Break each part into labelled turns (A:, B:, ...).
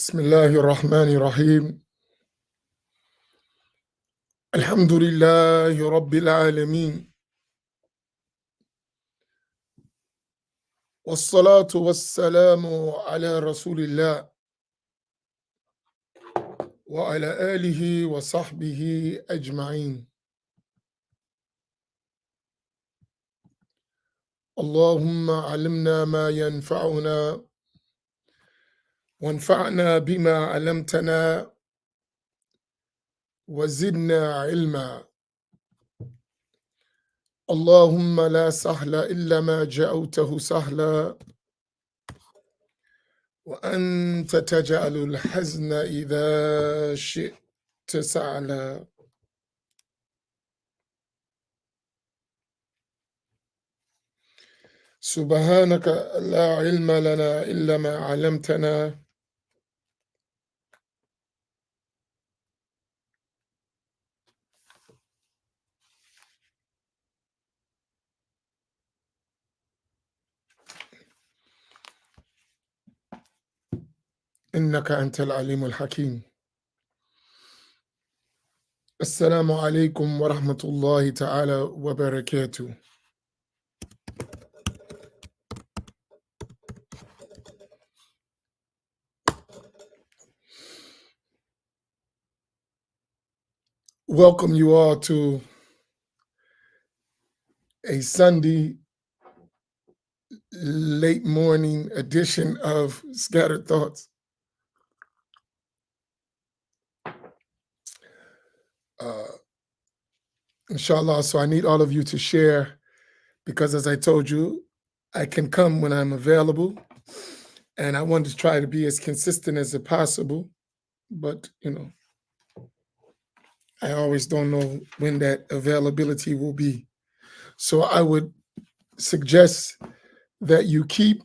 A: بسم الله الرحمن الرحيم. الحمد لله رب العالمين، والصلاة والسلام على رسول الله وعلى آله وصحبه أجمعين. اللهم علمنا ما ينفعنا وانفعنا بما علمتنا وزدنا علما. اللهم لا سهل إلا ما جعلته سهلا وأنت تجعل الحزن إذا شئت سهلا. سبحانك لا علم لنا إلا ما علمتنا إنك أنت العليم الحكيم. السلام عليكم ورحمة الله تعالى وبركاته. Welcome you all to a Sunday late morning edition of Scattered Thoughts. Inshallah, so I need all of you to share because, as I told you, I can come when I'm available, and I want to try to be as consistent as possible, but I always don't know when that availability will be. So I would suggest that you keep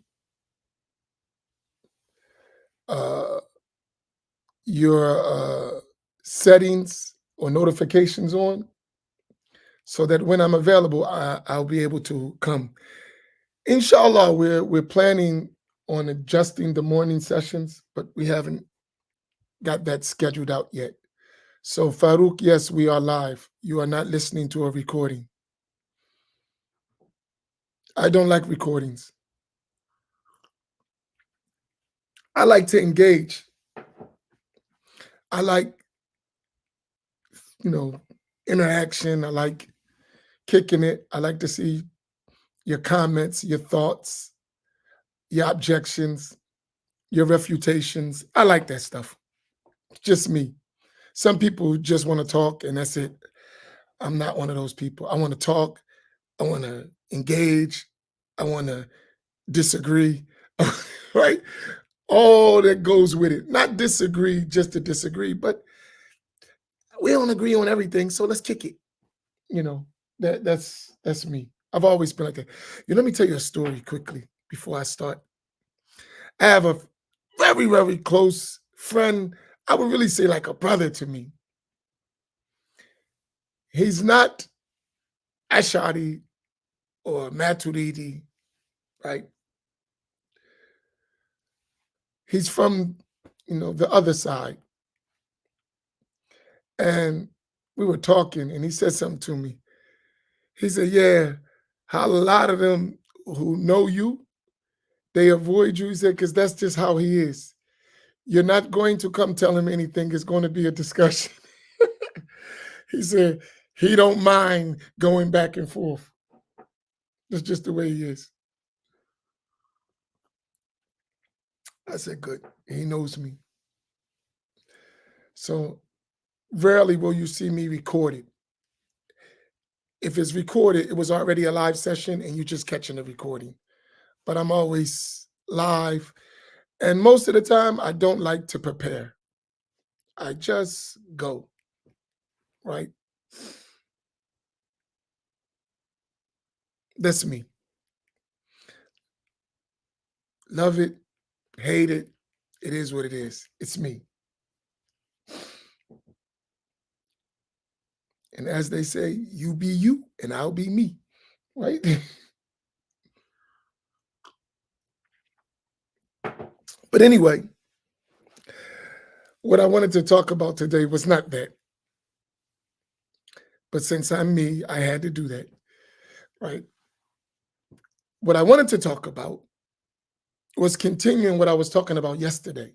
A: your settings or notifications on so that when I'm available, I'll be able to come. Inshallah, we're planning on adjusting the morning sessions, but we haven't got that scheduled out yet. So Farouk, yes, we are live. You are not listening to a recording. I don't like recordings. I like to engage. I like, interaction. I like kicking it. I like to see your comments, your thoughts, your objections, your refutations. I like that stuff. Just me. Some people just want to talk and that's it. I'm not one of those people. I want to talk. I want to engage. I want to disagree, right? All that goes with it. Not disagree just to disagree, but we don't agree on everything, so let's kick it. That's me. I've always been like that. Let me tell you a story quickly before I start. I have a very, very close friend. I would really say like a brother to me. He's not Ash'ari or Maturidi, right? He's from, the other side. And we were talking and he said something to me. He said, yeah, how a lot of them who know you, they avoid you. He said, because that's just how he is. You're not going to come tell him anything. It's going to be a discussion. He said, he don't mind going back and forth. That's just the way he is. I said, good. He knows me. So rarely will you see me recorded. If it's recorded, it was already a live session and you're just catching the recording. But I'm always live. And most of the time, I don't like to prepare. I just go, right? That's me. Love it, hate it. It is what it is. It's me. And as they say, you be you and I'll be me, right? But anyway, What I wanted to talk about today was not that, but since I'm me, I had to do that, right? What I wanted to talk about was continuing what I was talking about yesterday,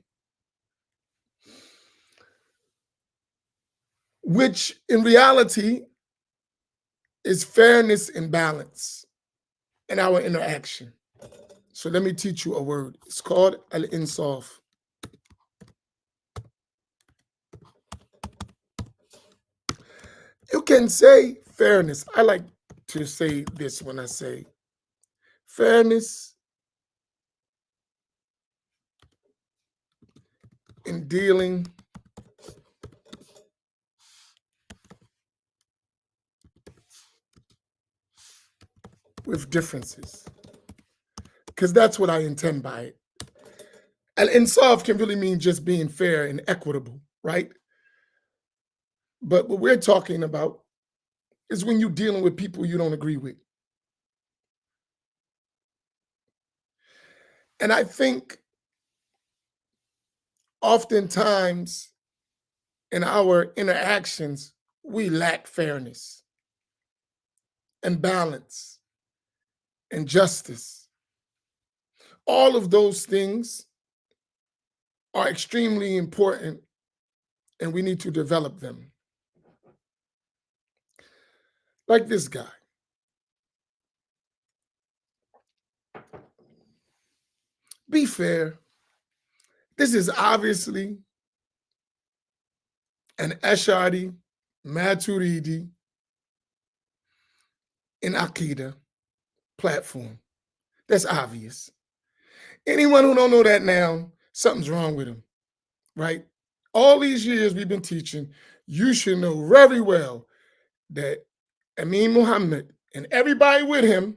A: which in reality is fairness and balance in our interaction. So let me teach you a word. It's called al-insaf. You can say fairness. I like to say this when I say fairness in dealing with differences, because that's what I intend by it. Al-insaf can really mean just being fair and equitable, right? But what we're talking about is when you're dealing with people you don't agree with. And I think oftentimes in our interactions, we lack fairness and balance and justice. All of those things are extremely important and we need to develop them. Like this guy. Be fair. This is obviously an Ash'ari, Maturidi, and Aqidah platform. That's obvious. Anyone who don't know that now, something's wrong with them, right? All these years we've been teaching, you should know very well that Amin Muhammad and everybody with him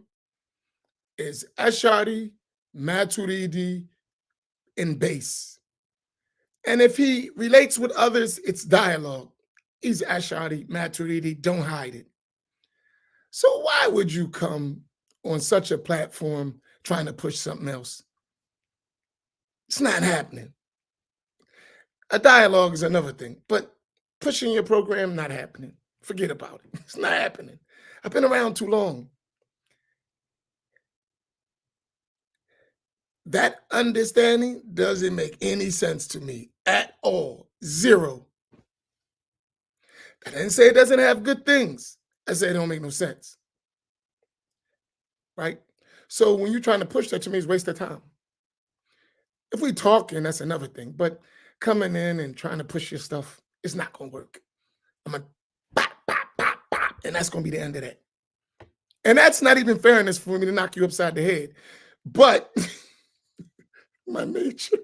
A: is Ash'ari, Maturidi, and base. And if he relates with others, it's dialogue. He's Ash'ari, Maturidi, don't hide it. So why would you come on such a platform trying to push something else? It's not happening. A dialogue is another thing, but pushing your program, not happening. Forget about it. It's not happening. I've been around too long. That understanding doesn't make any sense to me at all. Zero. I didn't say it doesn't have good things. I say it don't make no sense. Right? So when you're trying to push that to me, it's a waste of time. If we talking, that's another thing. But coming in and trying to push your stuff, it's not gonna work. I'm gonna pop, pop, pop, pop, and that's gonna be the end of that. And that's not even fairness for me to knock you upside the head. But my nature,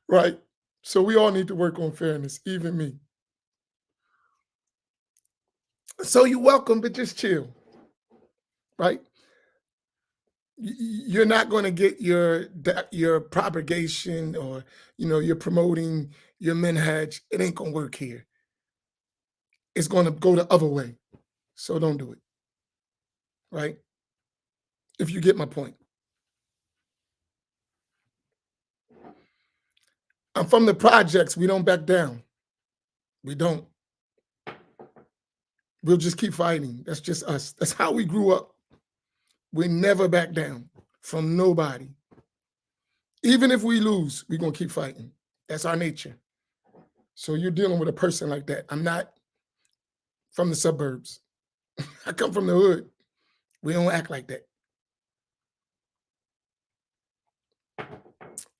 A: right? So we all need to work on fairness, even me. So you're welcome, but just chill, right? You're not going to get your propagation or you're promoting your minhaj. It ain't going to work here. It's going to go the other way. So don't do it, right? If you get my point. I'm from the projects. We don't back down. We don't. We'll just keep fighting. That's just us. That's how we grew up. We never back down from nobody. Even if we lose, we're going to keep fighting. That's our nature. So you're dealing with a person like that. I'm not from the suburbs. I come from the hood. We don't act like that.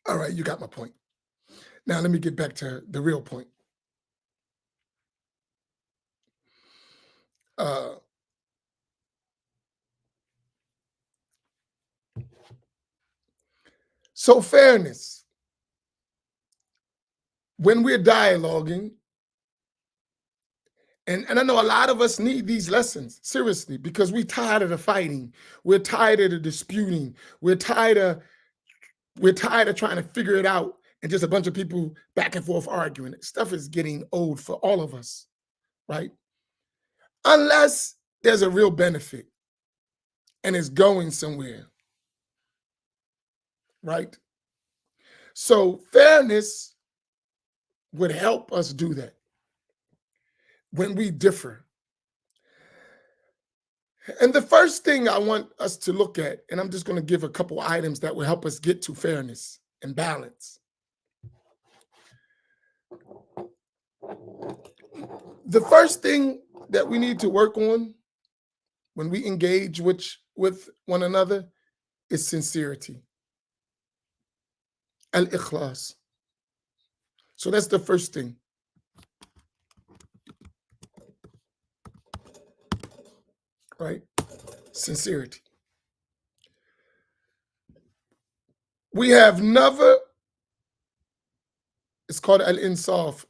A: All right, you got my point. Now let me get back to the real point. So fairness. When we're dialoguing, and I know a lot of us need these lessons, seriously, because we're tired of the fighting. We're tired of the disputing. We're tired of trying to figure it out and just a bunch of people back and forth arguing. Stuff is getting old for all of us, right? Unless there's a real benefit and it's going somewhere, right? So fairness would help us do that when we differ. And the first thing I want us to look at, and I'm just going to give a couple items that will help us get to fairness and balance. The first thing that we need to work on when we engage with one another is sincerity. Al-ikhlas. So that's the first thing. Right? Sincerity. We have never, it's called al-insaf,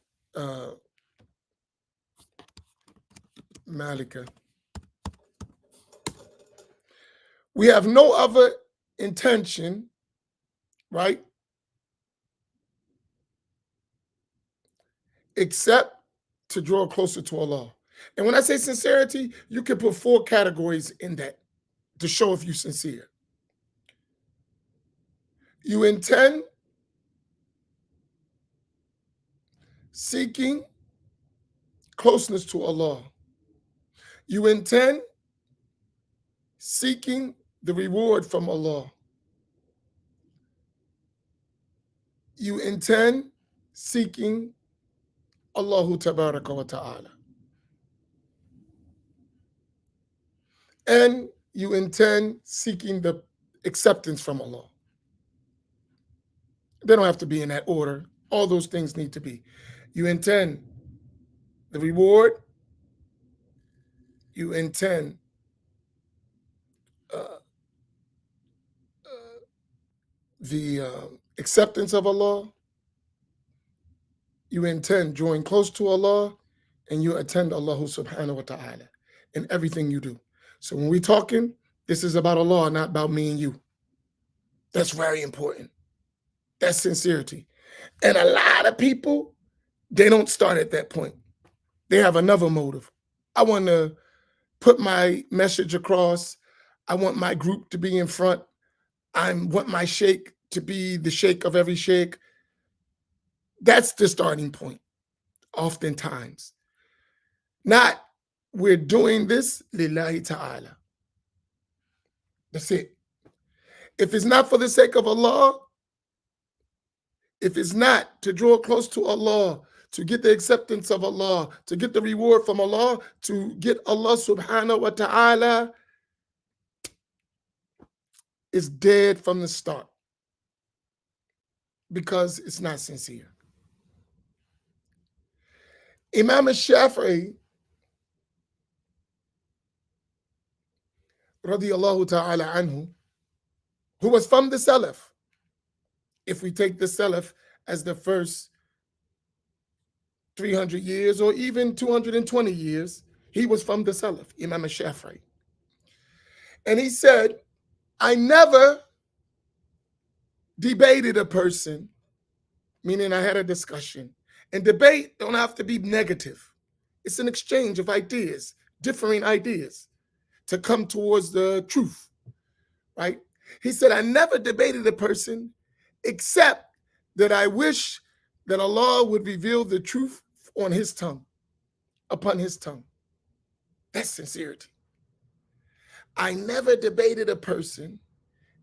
A: Malika. We have no other intention, right, except to draw closer to Allah. And when I say sincerity, you can put 4 categories in that to show if you're sincere. You intend seeking closeness to Allah. You intend seeking the reward from Allah. You intend seeking Allahu Tabaraka wa Ta'ala. And you intend seeking the acceptance from Allah. They don't have to be in that order. All those things need to be. You intend the reward. You intend the acceptance of Allah. You intend drawing close to Allah, and you attend Allah subhanahu wa ta'ala in everything you do. So when we're talking, this is about Allah, not about me and you. That's very important. That's sincerity. And a lot of people, they don't start at that point. They have another motive. I want to put my message across. I want my group to be in front. I want my sheikh to be the sheikh of every sheikh. That's the starting point, oftentimes. Not, we're doing this lillahi ta'ala. That's it. If it's not for the sake of Allah, if it's not to draw close to Allah, to get the acceptance of Allah, to get the reward from Allah, to get Allah subhanahu wa ta'ala, it's dead from the start because it's not sincere. Imam Shafi'i, radiyallahu ta'ala anhu, who was from the Salaf, if we take the Salaf as the first 300 years or even 220 years, he was from the Salaf, Imam Shafi'i. And he said, I never debated a person, meaning I had a discussion. And debate don't have to be negative. It's an exchange of ideas, differing ideas to come towards the truth, right? He said, I never debated a person except that I wish that Allah would reveal the truth on his tongue, upon his tongue. That's sincerity. I never debated a person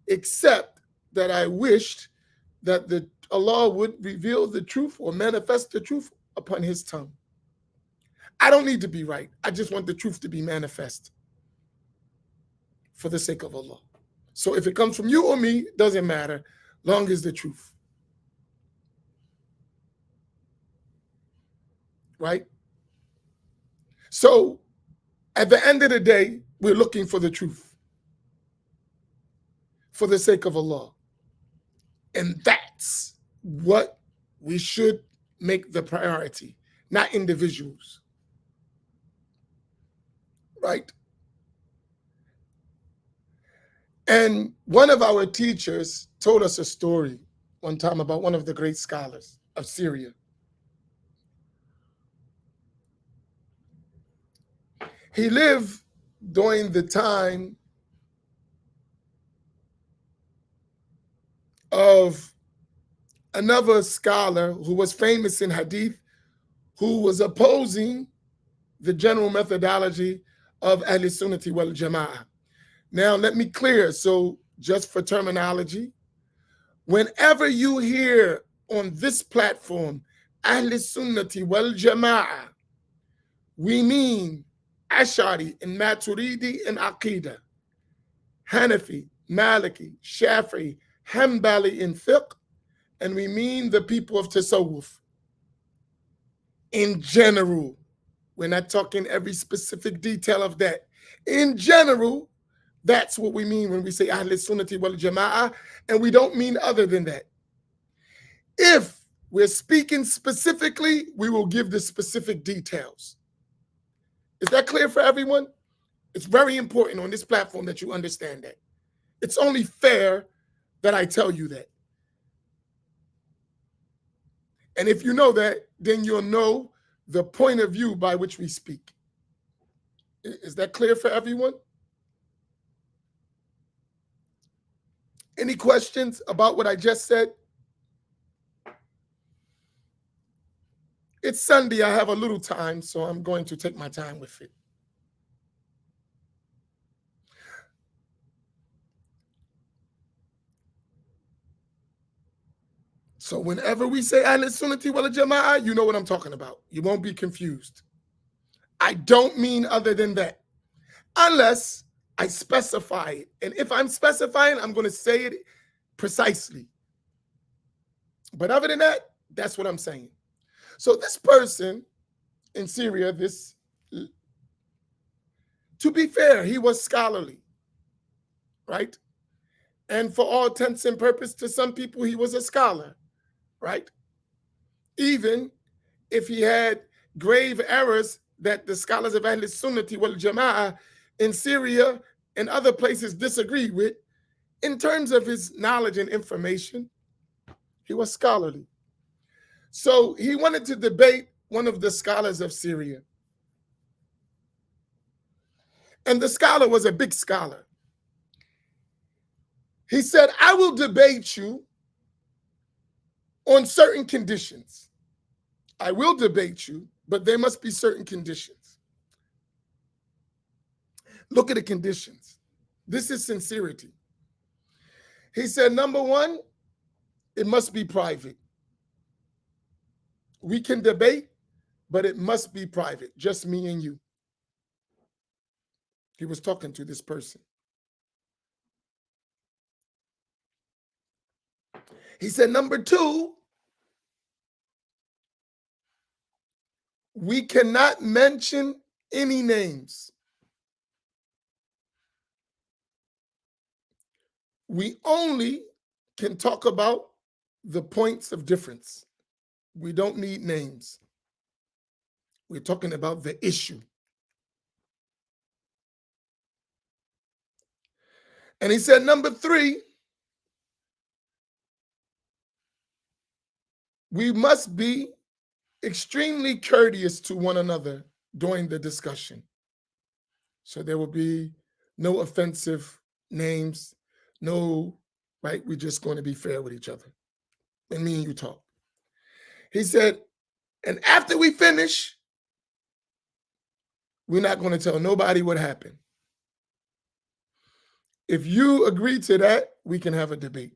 A: except that I wished that Allah would reveal the truth or manifest the truth upon his tongue. I don't need to be right. I just want the truth to be manifest for the sake of Allah. So if it comes from you or me, doesn't matter, long as the truth. Right? So at the end of the day, we're looking for the truth for the sake of Allah. And that's what we should make the priority, not individuals. Right? And one of our teachers told us a story one time about one of the great scholars of Syria. He lived during the time of another scholar who was famous in hadith, who was opposing the general methodology of Ahl Sunnati wal Jama'ah. Now, let me clear, so just for terminology, whenever you hear on this platform Ahl Sunnati wal Jama'ah, we mean Ash'ari and Maturidi and Aqidah, Hanafi, Maliki, Shafi'i, Hanbali in fiqh, and we mean the people of Tasawwuf in general. We're not talking every specific detail of that. In general, that's what we mean when we say Ahl Sunnati wal Jama'ah, and we don't mean other than that. If we're speaking specifically, we will give the specific details. Is that clear for everyone? It's very important on this platform that you understand that. It's only fair that I tell you that. And if you know that, then you'll know the point of view by which we speak. Is that clear for everyone? Any questions about what I just said? It's Sunday. I have a little time, so I'm going to take my time with it. So whenever we say Ahl Sunnati wal Jama'ah, you know what I'm talking about. You won't be confused. I don't mean other than that, unless I specify it. And if I'm specifying, I'm going to say it precisely. But other than that, that's what I'm saying. So this person in Syria, to be fair, he was scholarly, right? And for all intents and purposes, to some people, he was a scholar, right? Even if he had grave errors that the scholars of Ahl Sunnati wal Jama'ah in Syria and other places disagreed with, in terms of his knowledge and information, he was scholarly. So he wanted to debate one of the scholars of Syria. And the scholar was a big scholar. He said, I will debate you on certain conditions. I will debate you, but there must be certain conditions. Look at the conditions. This is sincerity. He said, number one, it must be private. We can debate, but it must be private, just me and you. He was talking to this person. He said, number two, we cannot mention any names. We only can talk about the points of difference. We don't need names. We're talking about the issue. And he said, number three, we must be extremely courteous to one another during the discussion. So there will be no offensive names, no, right? We're just going to be fair with each other. And me and you talk. He said, and after we finish, we're not going to tell nobody what happened. If you agree to that, we can have a debate.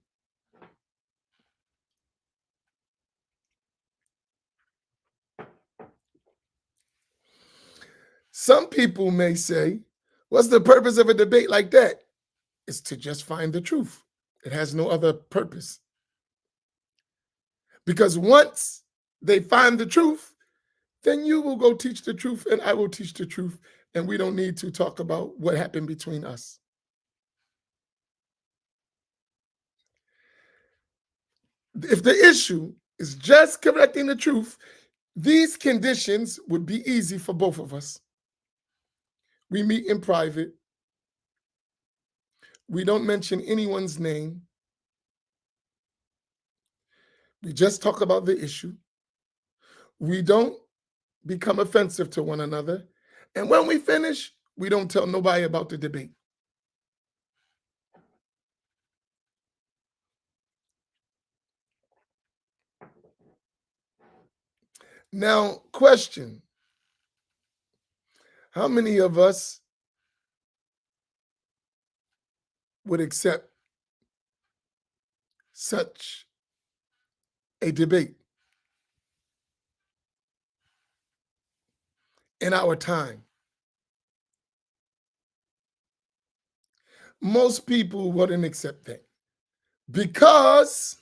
A: Some people may say, what's the purpose of a debate like that? It's to just find the truth. It has no other purpose. Because once they find the truth, then you will go teach the truth and I will teach the truth. And we don't need to talk about what happened between us. If the issue is just correcting the truth, these conditions would be easy for both of us. We meet in private. We don't mention anyone's name. We just talk about the issue. We don't become offensive to one another. And when we finish, we don't tell nobody about the debate. Now, question: how many of us would accept such a debate in our time? Most people wouldn't accept that because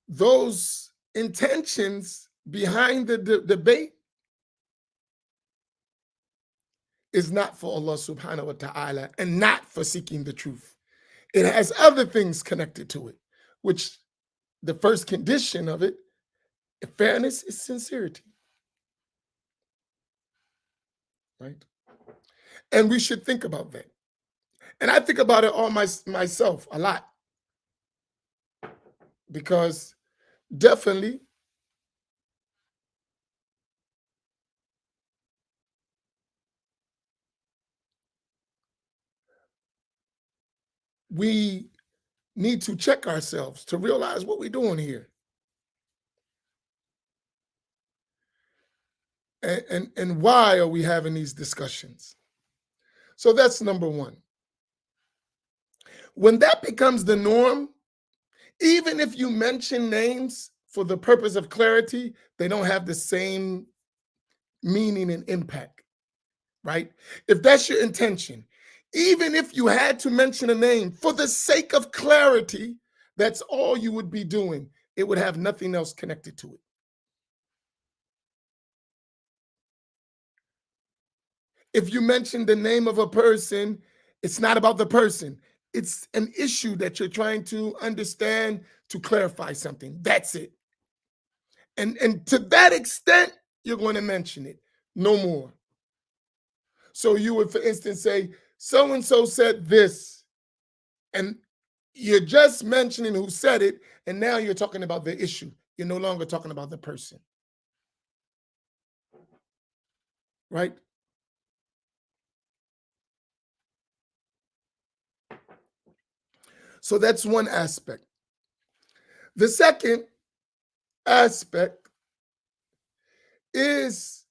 A: those intentions behind the debate is not for Allah subhanahu wa ta'ala and not for seeking the truth. It has other things connected to it, which the first condition of it, fairness, is sincerity, right? And we should think about that. And I think about it all myself a lot because definitely we need to check ourselves to realize what we're doing here. And why are we having these discussions? So that's number one. When that becomes the norm, even if you mention names for the purpose of clarity, they don't have the same meaning and impact, right? If that's your intention, even if you had to mention a name for the sake of clarity, that's all you would be doing. It would have nothing else connected to it. If you mention the name of a person, it's not about the person. It's an issue that you're trying to understand to clarify something. That's it. And to that extent, you're going to mention it. No more. So you would, for instance, say, so and so said this, and you're just mentioning who said it, and now you're talking about the issue. You're no longer talking about the person, right? So that's one aspect. The second aspect is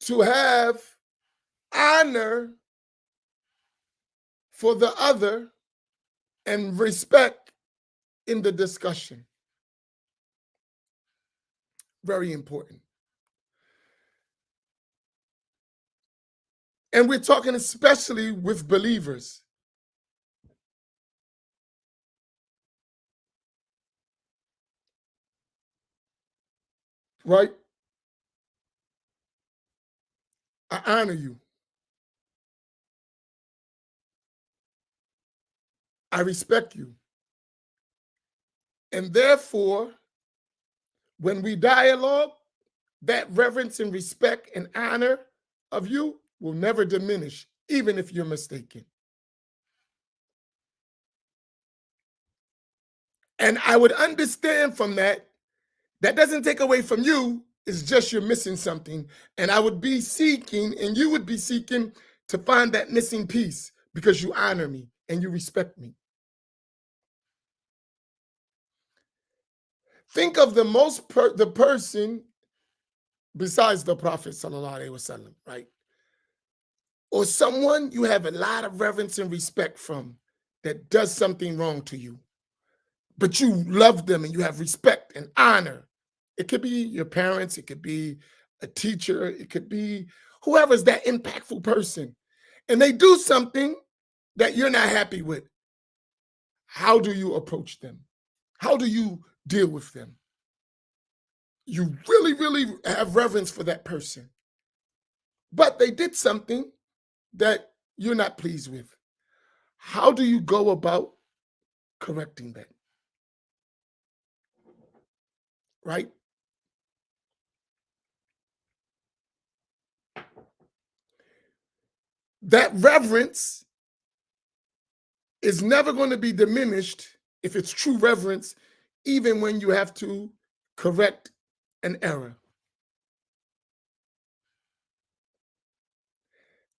A: to have honor for the other and respect in the discussion. Very important. And we're talking especially with believers, right? I honor you. I respect you. And therefore, when we dialogue, that reverence and respect and honor of you will never diminish, even if you're mistaken. And I would understand from that, that doesn't take away from you, it's just you're missing something. And I would be seeking, and you would be seeking to find that missing piece because you honor me and you respect me. Think of the person besides the Prophet sallallahu alaihi wasallam, right? Or someone you have a lot of reverence and respect from that does something wrong to you, but you love them and you have respect and honor. It could be your parents, it could be a teacher, it could be whoever's that impactful person. And they do something that you're not happy with. How do you approach them? How do you deal with them? You really, really have reverence for that person, but they did something that you're not pleased with. How do you go about correcting that? Right? That reverence is never going to be diminished if it's true reverence, even when you have to correct an error.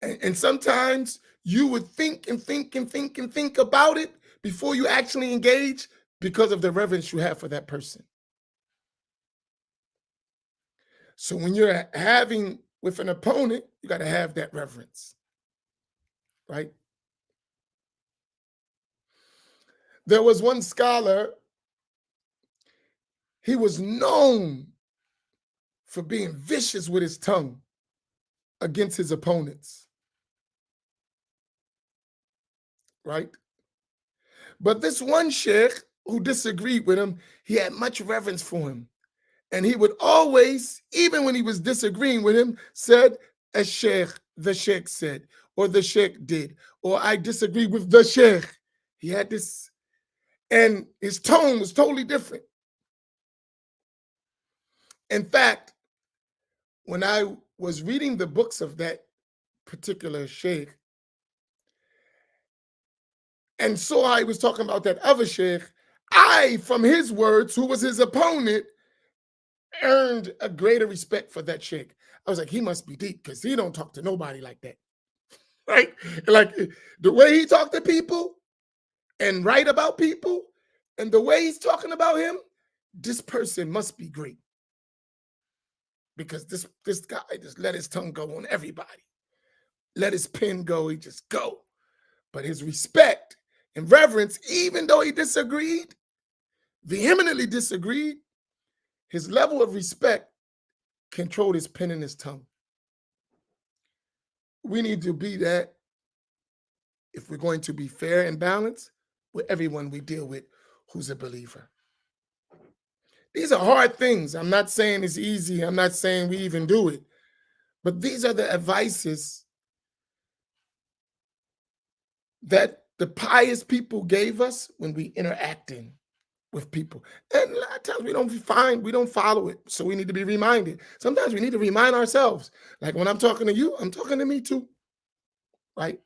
A: And sometimes you would think and think and think and think about it before you actually engage because of the reverence you have for that person. So when you're having with an opponent, you got to have that reverence, right? There was one scholar, he was known for being vicious with his tongue against his opponents, right? But this one sheikh who disagreed with him, he had much reverence for him. And he would always, even when he was disagreeing with him, said, a sheikh, the sheikh said, or the sheikh did, or I disagree with the sheikh. He had this, and his tone was totally different. In fact, when I was reading the books of that particular sheikh and saw how he was talking about that other sheikh, I, from his words, who was his opponent, earned a greater respect for that sheikh. I was like, he must be deep because he don't talk to nobody like that, right? Like the way he talked to people and write about people and the way he's talking about him, this person must be great because this guy just let his tongue go on everybody. Let his pen go, he just go. But his respect and reverence, even though he disagreed, vehemently disagreed, his level of respect controlled his pen and his tongue. We need to be that if we're going to be fair and balanced with everyone we deal with who's a believer. These are hard things. I'm not saying it's easy. I'm not saying we even do it. But these are the advices that the pious people gave us when we interacting with people. And a lot of times we don't follow it. So we need to be reminded. Sometimes we need to remind ourselves. Like when I'm talking to you, I'm talking to me too, right?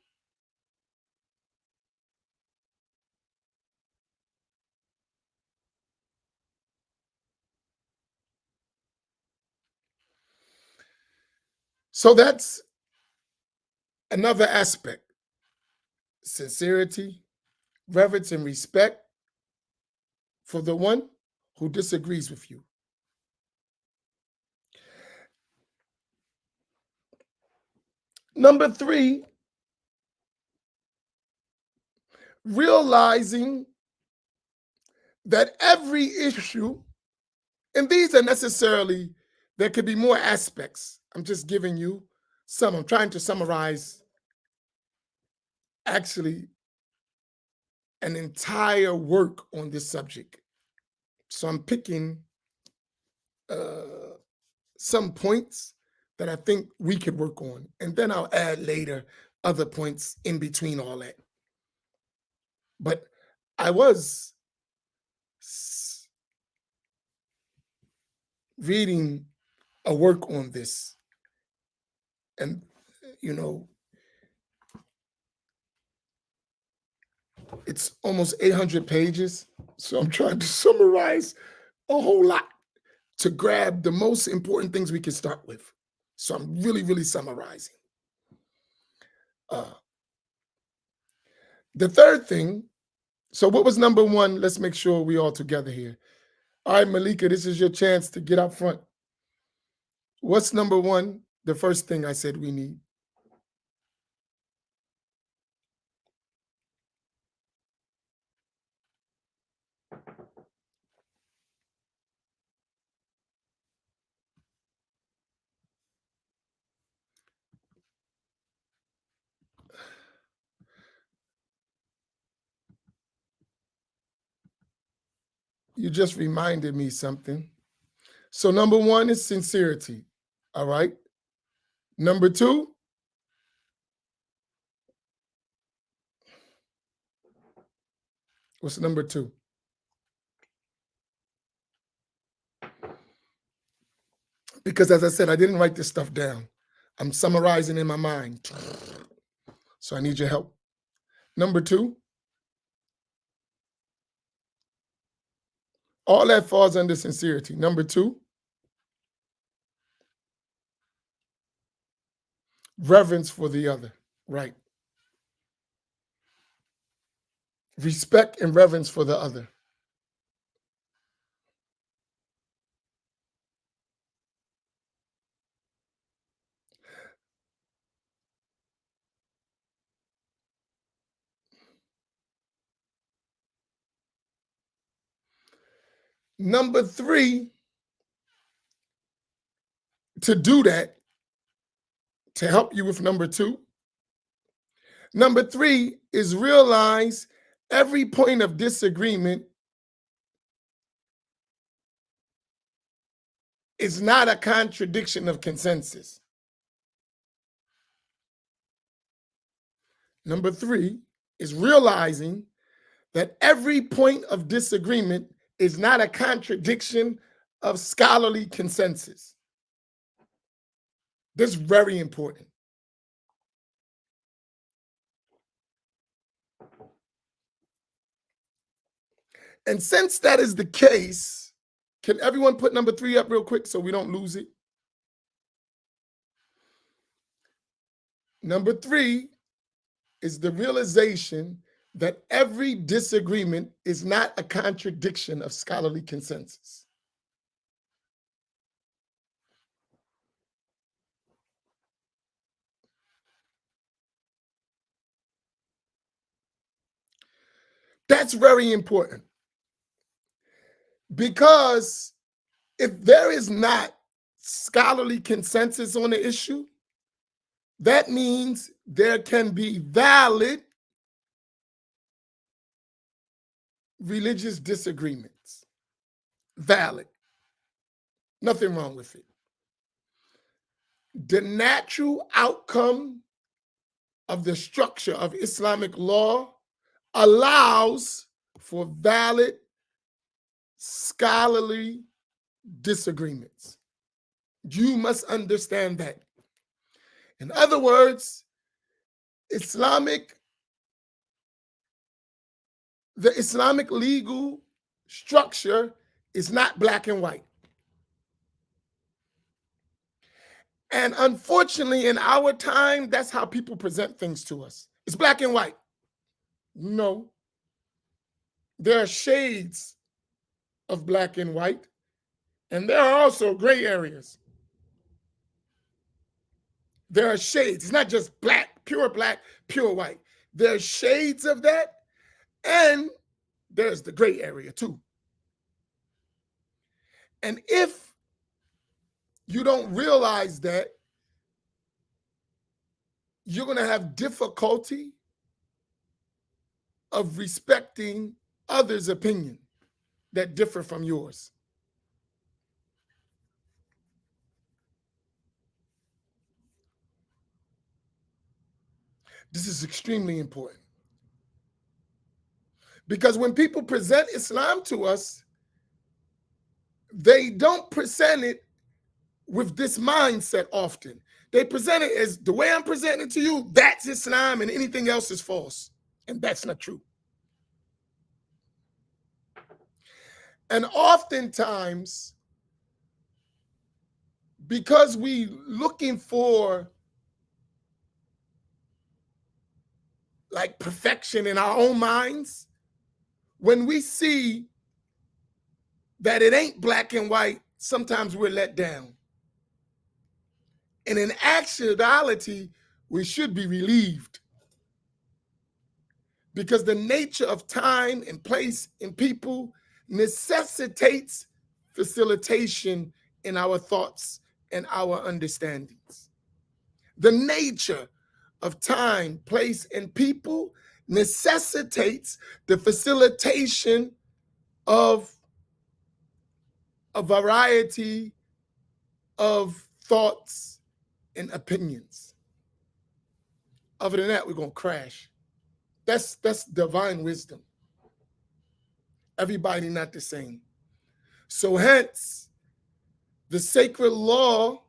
A: So that's another aspect. Sincerity, reverence, and respect for the one who disagrees with you. Number three, realizing that every issue, and these are necessarily, there could be more aspects. I'm just giving you some. I'm trying to summarize actually an entire work on this subject. So I'm picking uh, some points that I think we could work on, and then I'll add later other points in between all that. But I was reading a work on this, and you know, it's almost 800 pages. So I'm trying to summarize a whole lot to grab the most important things we can start with. So I'm really, really summarizing. Uh, the third thing, so what was number one? Let's make sure we all together here. All right, Malika, this is your chance to get up front. What's number one? The first thing I said we need. You just reminded me something. So number one is sincerity. All right. Number two, what's number two? Because as I said, I didn't write this stuff down. I'm summarizing in my mind. So I need your help. Number two, all that falls under sincerity. Number two, reverence for the other. Right. Respect and reverence for the other. Number three, to do that, to help you with number two, number three is realize every point of disagreement is not a contradiction of consensus. Number three is realizing that every point of disagreement is not a contradiction of scholarly consensus. This is very important. And since that is the case, can everyone put number three up real quick so we don't lose it? Number three is the realization that every disagreement is not a contradiction of scholarly consensus. That's very important because if there is not scholarly consensus on the issue, that means there can be valid religious disagreements. Valid. Nothing wrong with it. The natural outcome of the structure of Islamic law allows for valid scholarly disagreements. You must understand that. In other words, the Islamic legal structure is not black and white. And unfortunately, in our time, that's how people present things to us. It's black and white. No. There are shades of black and white, and there are also gray areas. There are shades. It's not just black, pure white. There are shades of that, and there's the gray area too. And if you don't realize that, you're going to have difficulty of respecting others' opinion that differ from yours. This is extremely important. Because when people present Islam to us, they don't present it with this mindset often. They present it as the way I'm presenting it to you, that's Islam and anything else is false. And that's not true. And oftentimes, because we looking for like perfection in our own minds, when we see that it ain't black and white, sometimes we're let down. And in actuality, we should be relieved because the nature of time and place and people necessitates facilitation in our thoughts and our understandings. The nature of time, place, and people necessitates the facilitation of a variety of thoughts and opinions. Other than that, we're going to crash. That's divine wisdom. Everybody not the same. So hence, the sacred law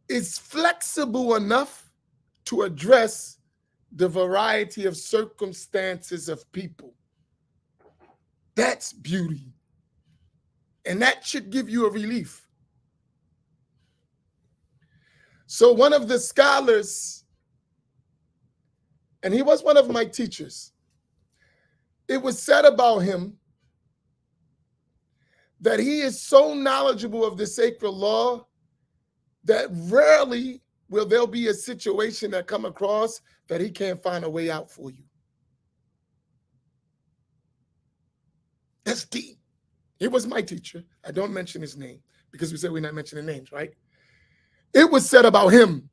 A: is flexible enough to address the variety of circumstances of people. That's beauty. And that should give you a relief. So one of the scholars, and he was one of my teachers, it was said about him that he is so knowledgeable of the sacred law that rarely will there be a situation that come across that he can't find a way out for you. That's deep. He was my teacher. I don't mention his name because we said we're not mentioning names, right? It was said about him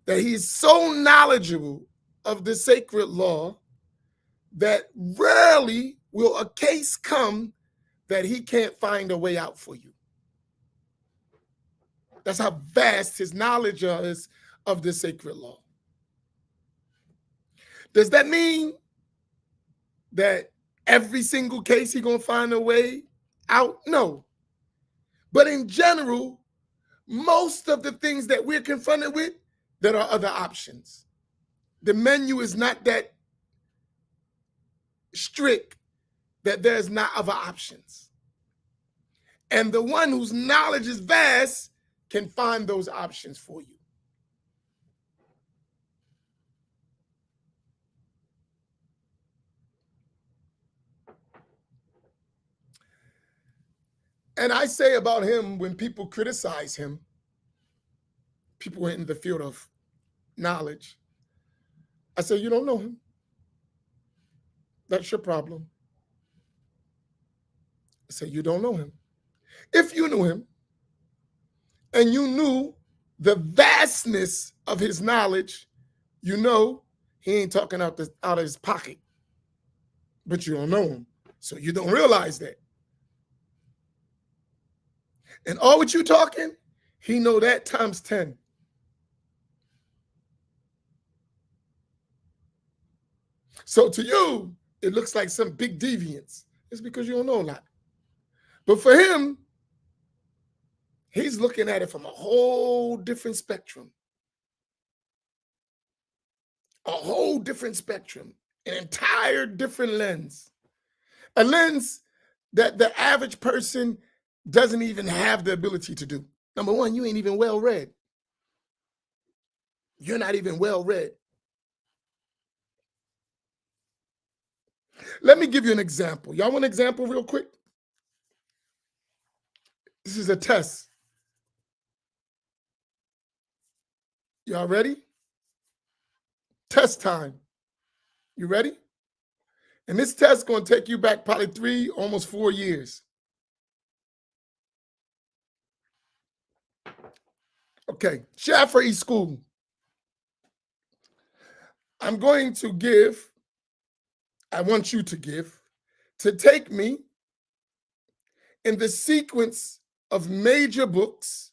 A: that he's so knowledgeable of the sacred law that rarely will a case come that he can't find a way out for you. That's how vast his knowledge is of the sacred law. Does that mean that every single case he's gonna find a way out? No. But in general, most of the things that we're confronted with, there are other options. The menu is not that strict that there's not other options. And the one whose knowledge is vast can find those options for you. And I say about him, when people criticize him, people in the field of knowledge, I say, you don't know him. That's your problem. I say, you don't know him. If you knew him and you knew the vastness of his knowledge, you know he ain't talking out of his pocket, but you don't know him. So you don't realize that. And all what you talking, he know that times 10. So to you, it looks like some big deviance. It's because you don't know a lot. But for him, he's looking at it from a whole different spectrum. A whole different spectrum, an entire different lens. A lens that the average person doesn't even have the ability to do. Number one, you ain't even well read. You're not even well read. Let me give you an example. Y'all want an example real quick? This is a test. Y'all ready? Test time. You ready? And this test is going to take you back probably 3, almost 4 years. Okay, Shaffrey School. I'm going to give, I want you to give, to take me in the sequence of major books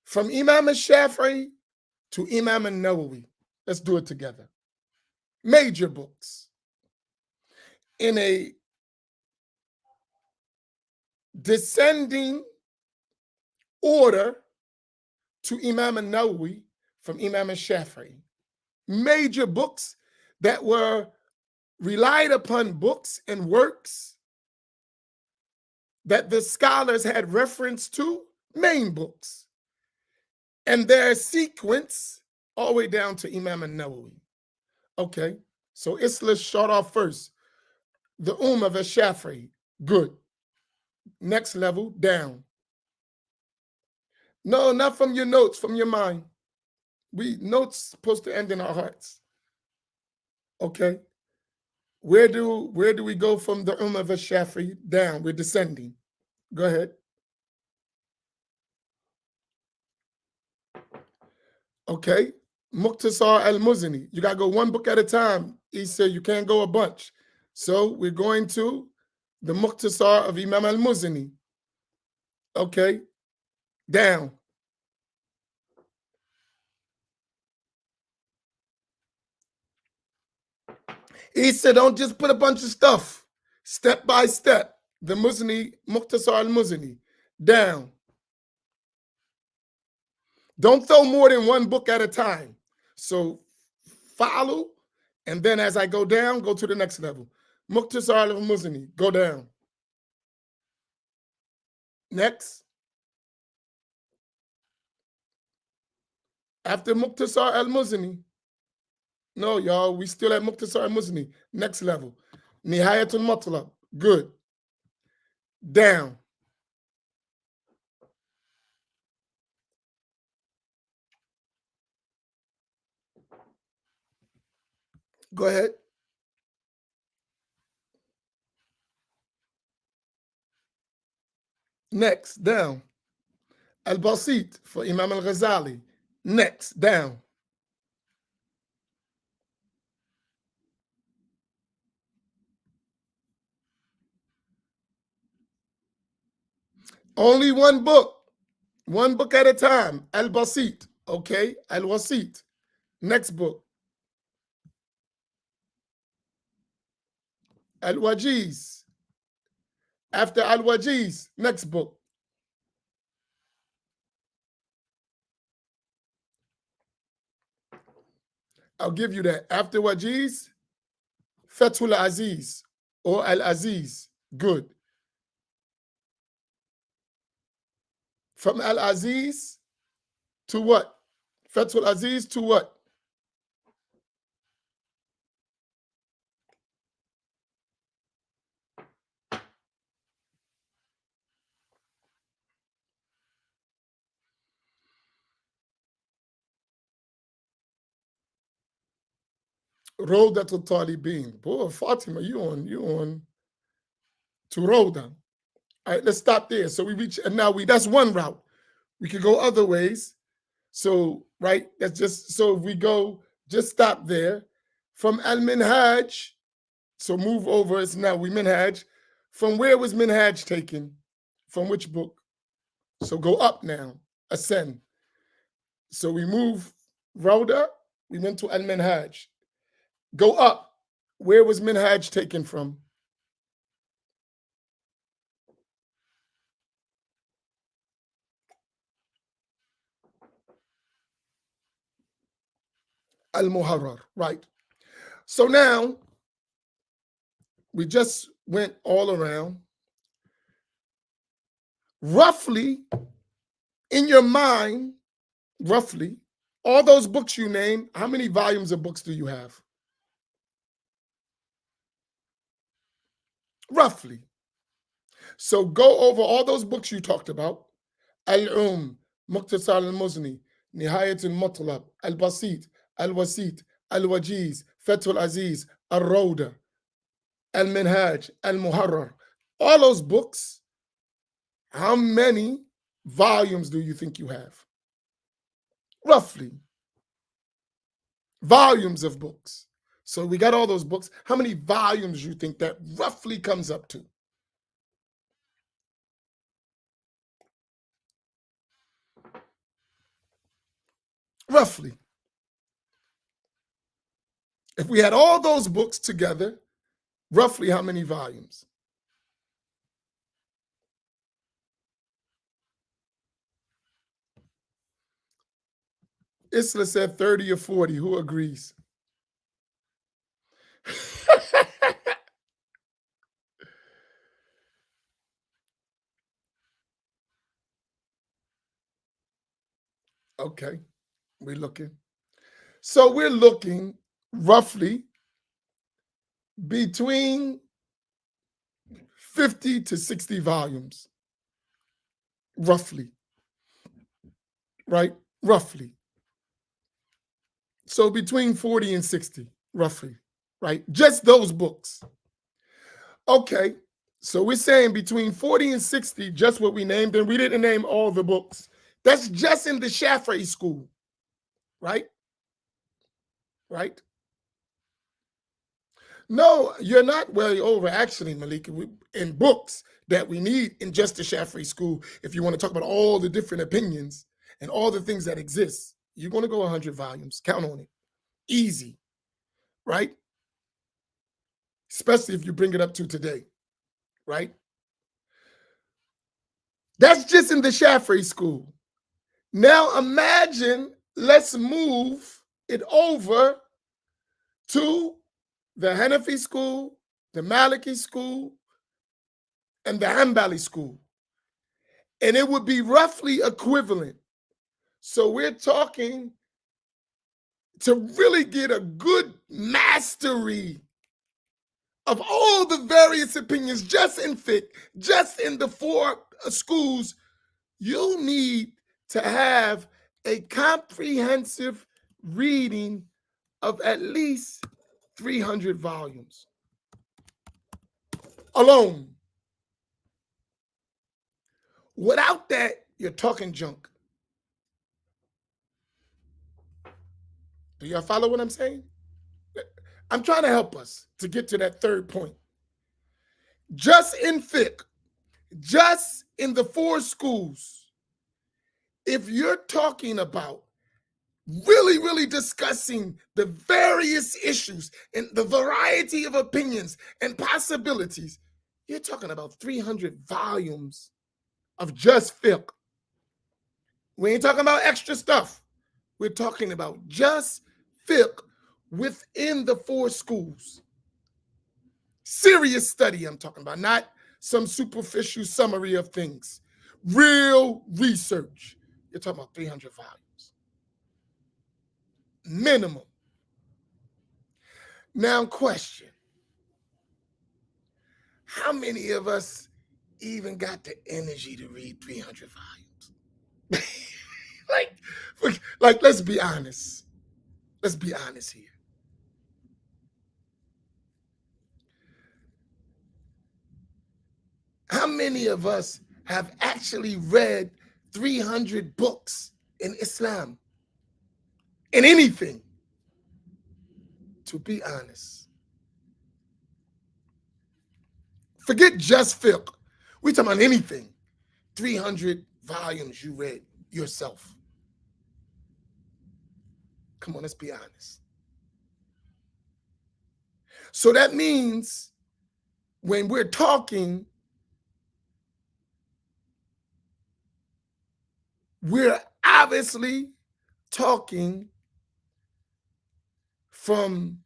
A: from Imam Shaffrey to Imam Nawawi. Let's do it together. Major books in a descending order to Imam Nawawi from Imam Shafi'i. Major books that were relied upon books and works that the scholars had reference to, main books, and their sequence all the way down to Imam Nawawi. Okay, so let's start off first. The of Shafi'i, good. Next level, down. No, not from your notes, from your mind. Notes supposed to end in our hearts. Okay. Where do we go from the of Shafi'i down? We're descending. Go ahead. Okay. Muqtasar al-Muzani. You gotta go one book at a time. He said you can't go a bunch. So we're going to the Muqtasar of Imam al-Muzani. Okay. Down. He said, don't just put a bunch of stuff. Step by step. The Muzani, Muqtasar al-Muzani. Down. Don't throw more than one book at a time. So follow, and then as I go down, go to the next level. Muqtasar al-Muzani, go down. Next. After Muqtasar al-Muzani, no, y'all, we still at Muqtasar al-Muzani. Next level. Nihayatul Matlab, good. Down. Go ahead. Next, down. Al-Basit for Imam al-Ghazali. Next, down. Only one book at a time. Al-Basit, okay? Al-Wasit. Next book. Al-Wajiz. After Al-Wajiz, next book. I'll give you that. After Wajiz, Fathul Aziz or Al-Aziz. Good. From Al-Aziz to what? Fathul Aziz to what? Rodatul Talibin. Boy, Fatima, you on to Roda. All right, let's stop there. So we reach, and now that's one route. We could go other ways. So, right, that's just, so if we go, just stop there. From Al Minhaj, so move over, it's now we Minhaj. From where was Minhaj taken? From which book? So go up now, ascend. So we move Rhoda, we went to Al Minhaj. Go up. Where was Minhaj taken from? Al Muharrar, right. So now we just went all around. Roughly, in your mind, roughly, all those books you name, how many volumes of books do you have? Roughly. So go over all those books you talked about. Al-Um, Muqtasar al-Muzni, Nihayat al-Matlab, Al-Basit, Al-Wasit, Al-Wajiz, Fath al-Aziz, Al-Rawda, Al-Minhaj, Al-Muharrar. All those books, how many volumes do you think you have? Roughly. Volumes of books. So we got all those books. How many volumes do you think that roughly comes up to? Roughly. If we had all those books together, roughly how many volumes? Isla said 30 or 40. Who agrees? Okay, we're looking. So we're looking roughly between 50 to 60 volumes. Roughly. Right? Roughly. So between 40 and 60, roughly. Right? Just those books. Okay. So we're saying between 40 and 60, just what we named, and we didn't name all the books. That's just in the Shafi'i school. Right? Right? No, you're not way over, actually, Malika. In books that we need in just the Shafi'i school, if you want to talk about all the different opinions and all the things that exist, you're going to go 100 volumes. Count on it. Easy, right? Especially if you bring it up to today, right? That's just in the Shafi'i school. Now imagine, let's move it over to the Hanafi school, the Maliki school, and the Hanbali school. And it would be roughly equivalent. So we're talking to really get a good mastery of all the various opinions just in fiqh, just in the four schools. You need to have a comprehensive reading of at least 300 volumes alone. Without that, you're talking junk. Do y'all follow what I'm saying? I'm trying to help us to get to that third point. Just in fiqh, just in the four schools, if you're talking about really, really discussing the various issues and the variety of opinions and possibilities, you're talking about 300 volumes of just fiqh. We ain't talking about extra stuff. We're talking about just fiqh within the four schools. Serious study I'm talking about, not some superficial summary of things. Real research. You're talking about 300 volumes. Minimum. Now, question. How many of us even got the energy to read 300 volumes? like, let's be honest. Let's be honest here. How many of us have actually read 300 books in Islam? In anything? To be honest. Forget just fiqh. We're talking about anything. 300 volumes you read yourself. Come on, let's be honest. So that means when we're talking, we're obviously talking from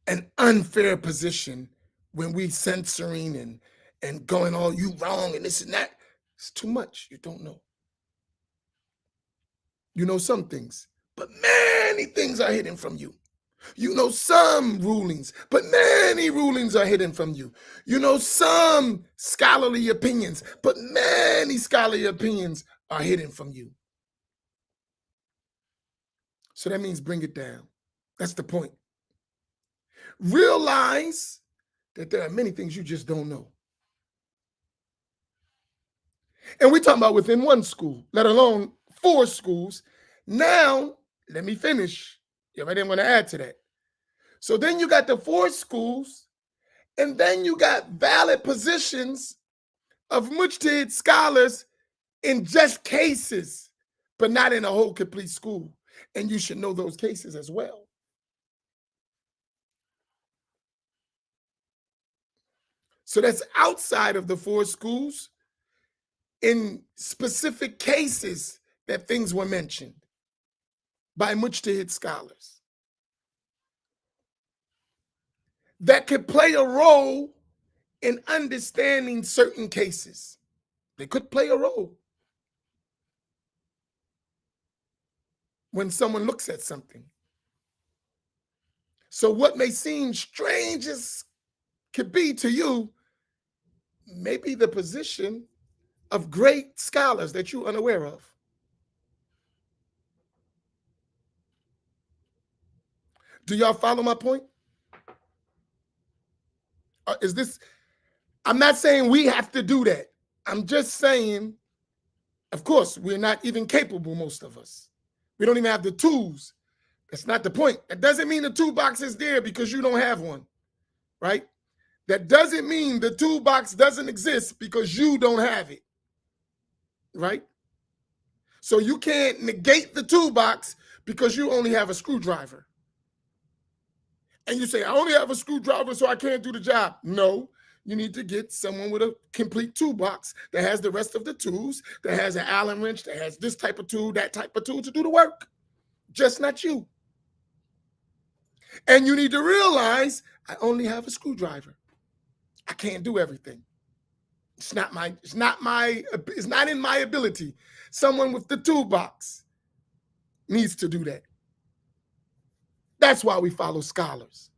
A: an unfair position when we censoring and going, oh, you wrong and this and that. It's too much. You don't know. You know some things, but many things are hidden from you. You know some rulings, but many rulings are hidden from you. You know some scholarly opinions, but many scholarly opinions are hidden from you. So that means bring it down. That's the point. Realize that there are many things you just don't know. And we're talking about within one school, let alone four schools. Now, let me finish. If I didn't want to add to that. So then you got the four schools, and then you got valid positions of mujtahid scholars in just cases, but not in a whole complete school. And you should know those cases as well. So that's outside of the four schools in specific cases that things were mentioned by mujtahid scholars that could play a role in understanding certain cases. They could play a role when someone looks at something. So what may seem strange as could be to you may be the position of great scholars that you're unaware of. Do y'all follow my point? Is this, I'm not saying we have to do that. I'm just saying, of course, we're not even capable, most of us. We don't even have the tools. That's not the point. That doesn't mean the toolbox is there because you don't have one, right? That doesn't mean the toolbox doesn't exist because you don't have it, right? So you can't negate the toolbox because you only have a screwdriver. And you say, I only have a screwdriver, so I can't do the job. No, you need to get someone with a complete toolbox that has the rest of the tools, that has an Allen wrench, that has this type of tool, that type of tool to do the work. Just not you. And you need to realize, I only have a screwdriver. I can't do everything. It's not in my ability. Someone with the toolbox needs to do that. That's why we follow scholars.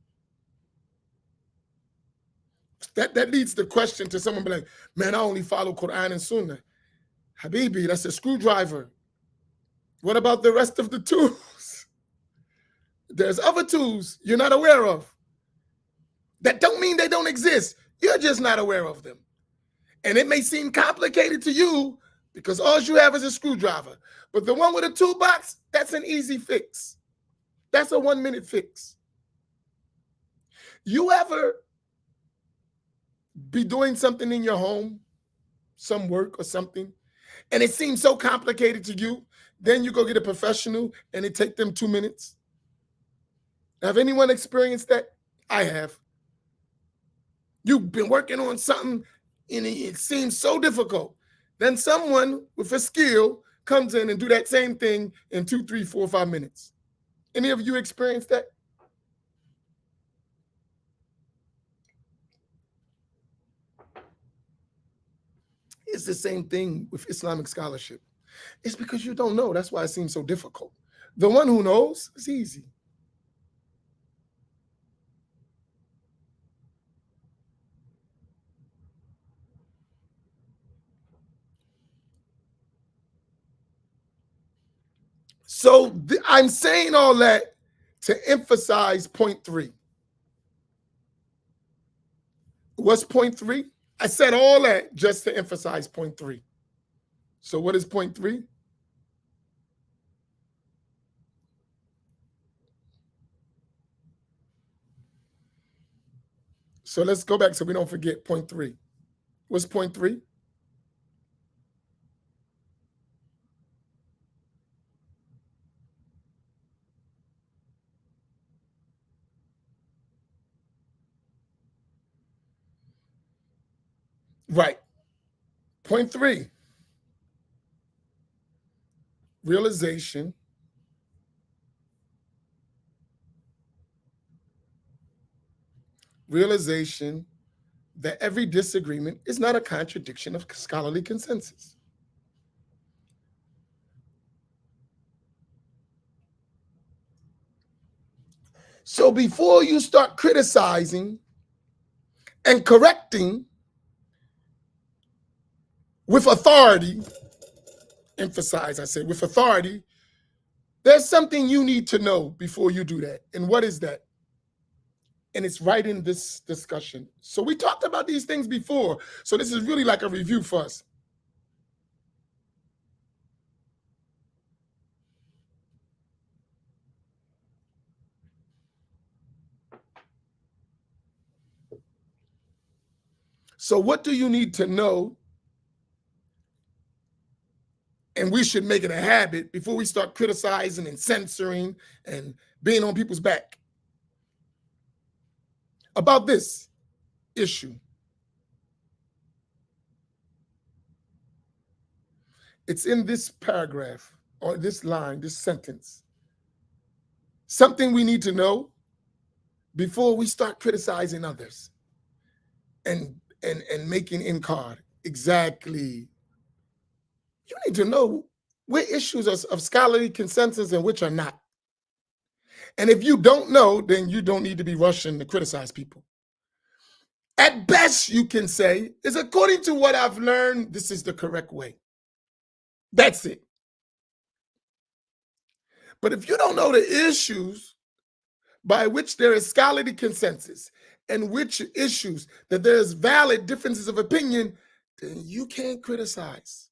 A: That leads the question to someone be like, man, I only follow Quran and Sunnah. Habibi, that's a screwdriver. What about the rest of the tools? There's other tools you're not aware of. That don't mean they don't exist. You're just not aware of them. And it may seem complicated to you because all you have is a screwdriver. But the one with a toolbox, that's an easy fix. That's a 1-minute fix. You ever be doing something in your home, some work or something, and it seems so complicated to you, then you go get a professional and it take them 2 minutes? Have anyone experienced that? I have. You've been working on something and it seems so difficult. Then someone with a skill comes in and do that same thing in 2, 3, 4, 5 minutes. Any of you experienced that? It's the same thing with Islamic scholarship. It's because you don't know. That's why it seems so difficult. The one who knows, it's easy. So I'm saying all that to emphasize point 3. What's point 3? I said all that just to emphasize point 3. So what is point 3? So let's go back so we don't forget point 3. What's point 3? Right. Point 3, realization that every disagreement is not a contradiction of scholarly consensus. So before you start criticizing and correcting with authority, emphasize, I say with authority, there's something you need to know before you do that. And what is that? And it's right in this discussion. So we talked about these things before. So this is really like a review for us. So what do you need to know? And we should make it a habit before we start criticizing and censoring and being on people's back about this issue. It's in this paragraph or this line, this sentence. Something we need to know before we start criticizing others and making inkar. Exactly. You need to know what issues are of scholarly consensus and which are not. And if you don't know, then you don't need to be rushing to criticize people. At best, you can say, is according to what I've learned, this is the correct way. That's it. But if you don't know the issues by which there is scholarly consensus and which issues that there's valid differences of opinion, then you can't criticize.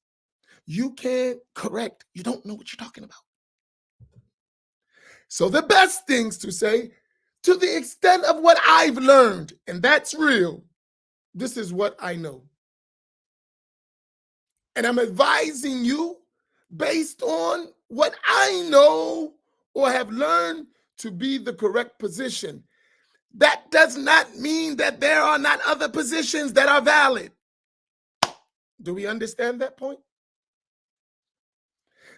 A: You can't correct. You don't know what you're talking about. So the best things to say, to the extent of what I've learned, and that's real, this is what I know. And I'm advising you based on what I know or have learned to be the correct position. That does not mean that there are not other positions that are valid. Do we understand that point?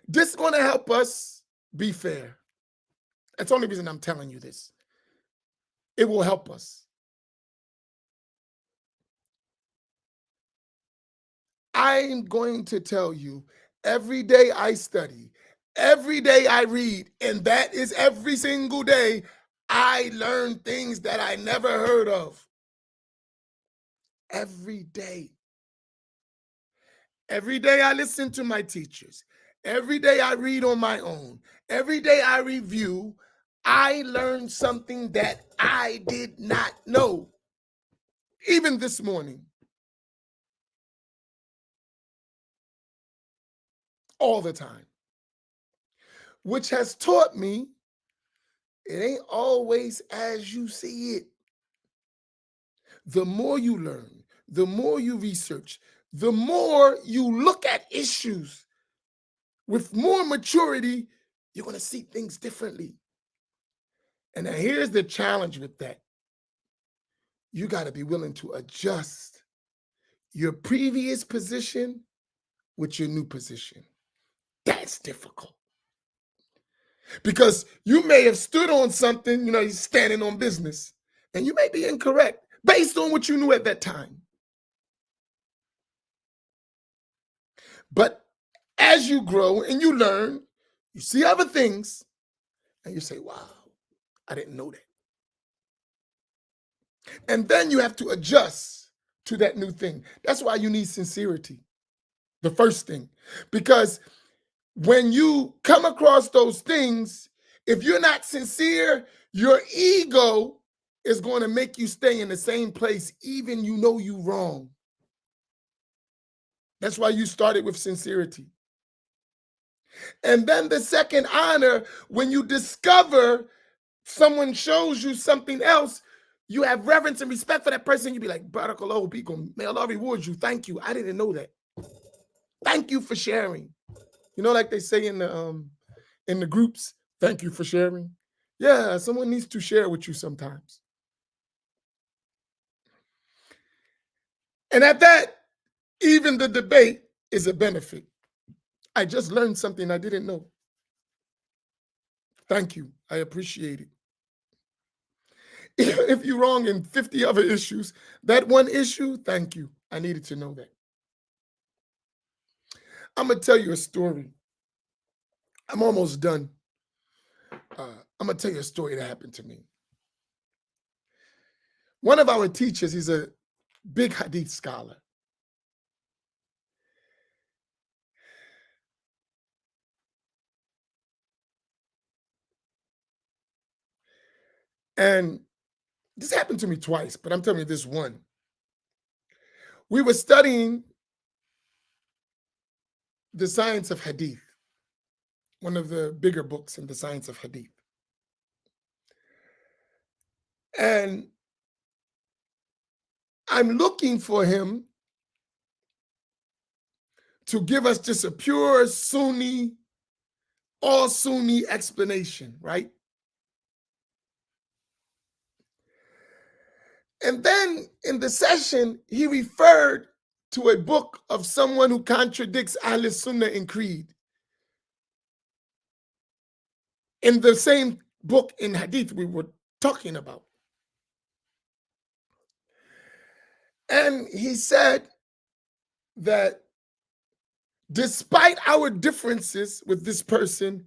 A: This is going to help us be fair. That's the only reason I'm telling you this. It will help us. I'm going to tell you every day I study, every day I read, and that is every single day, I learn things that I never heard of. Every day. Every day I listen to my teachers. Every day I read on my own. Every day I review. I learn something that I did not know. Even this morning. all the time, which has taught me it ain't always as you see it. The more you learn, the more you research, the more you look at issues with more maturity, you're going to see things differently. And now here's the challenge with that. You got to be willing to adjust your previous position with your new position. That's difficult. Because you may have stood on something, you're standing on business, and you may be incorrect based on what you knew at that time. But as you grow and you learn, you see other things, and you say, wow, I didn't know that. And then you have to adjust to that new thing. That's why you need sincerity, the first thing. Because when you come across those things, if you're not sincere, your ego is going to make you stay in the same place, even you know you're wrong. That's why you started with sincerity. And then the second honor, when you discover someone shows you something else, you have reverence and respect for that person. You be like, Barakallahu bikum, may Allah reward you. Thank you. I didn't know that. Thank you for sharing. Like they say in the groups, thank you for sharing. Yeah, someone needs to share with you sometimes. And at that, even the debate is a benefit. I just learned something I didn't know. Thank you. I appreciate it. If you're wrong in 50 other issues, that one issue, thank you. I needed to know that. I'm going to tell you a story. I'm almost done. I'm going to tell you a story that happened to me. One of our teachers, he's a big hadith scholar. And this happened to me twice, but I'm telling you this one. We were studying the science of hadith, one of the bigger books in the science of hadith. And I'm looking for him to give us just a pure Sunni, all Sunni explanation, right? And then in the session, he referred to a book of someone who contradicts Ahl Sunnah in Creed. In the same book in Hadith we were talking about. And he said that despite our differences with this person,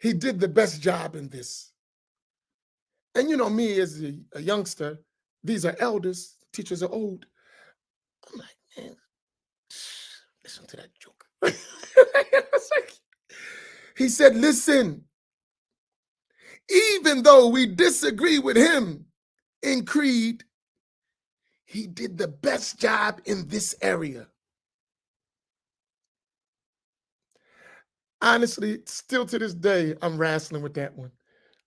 A: he did the best job in this. And me as a youngster, these are elders, teachers are old. I'm like, man, listen to that joke. He said, listen, even though we disagree with him in creed, he did the best job in this area. Honestly, still to this day, I'm wrestling with that one,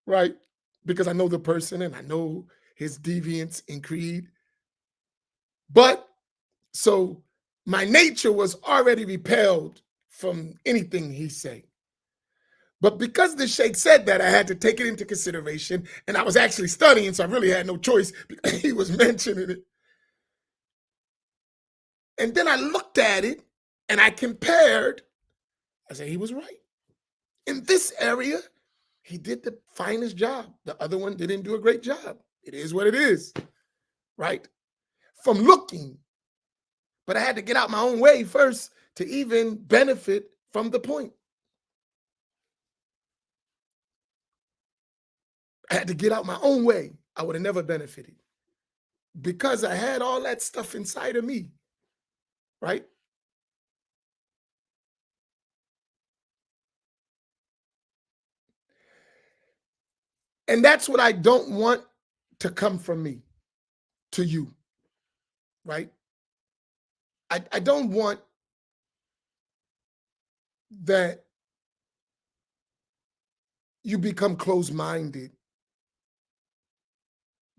A: right? Because I know the person and I know his deviance in creed. But so my nature was already repelled from anything he said. But because the sheikh said that, I had to take it into consideration. And I was actually studying, so I really had no choice because he was mentioning it. And then I looked at it and I compared. I said, he was right. In this area, he did the finest job. The other one didn't do a great job. It is what it is, right? From looking. But I had to get out my own way first to even benefit from the point. I had to get out my own way. I would have never benefited because I had all that stuff inside of me, right? And that's what I don't want to come from me to you, right? I don't want that you become closed-minded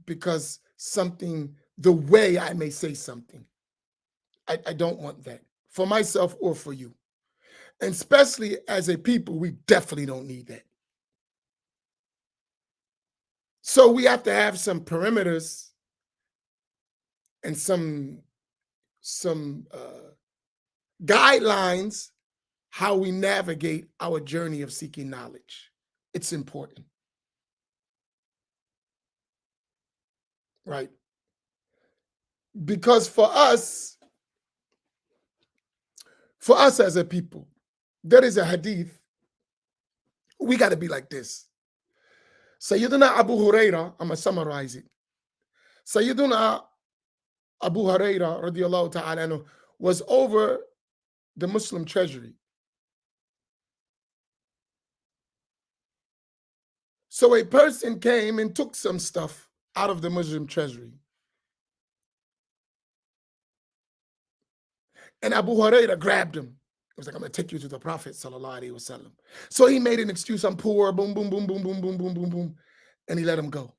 A: because something, the way I may say something. I don't want that for myself or for you. And especially as a people, we definitely don't need that. So we have to have some perimeters and some guidelines how we navigate our journey of seeking knowledge. It's important, right? Because for us as a people, there is a hadith. We got to be like this. Sayyidina Abu Huraira, I'm going to summarize it. Sayyidina Abu Huraira radiallahu ta'ala anhu was over the Muslim treasury. So a person came and took some stuff out of the Muslim treasury. And Abu Huraira grabbed him. He was like, I'm going to take you to the Prophet sallallahu alaihi wasallam. So he made an excuse, I'm poor, boom, boom, boom, boom, boom, boom, boom, boom, boom. And he let him go.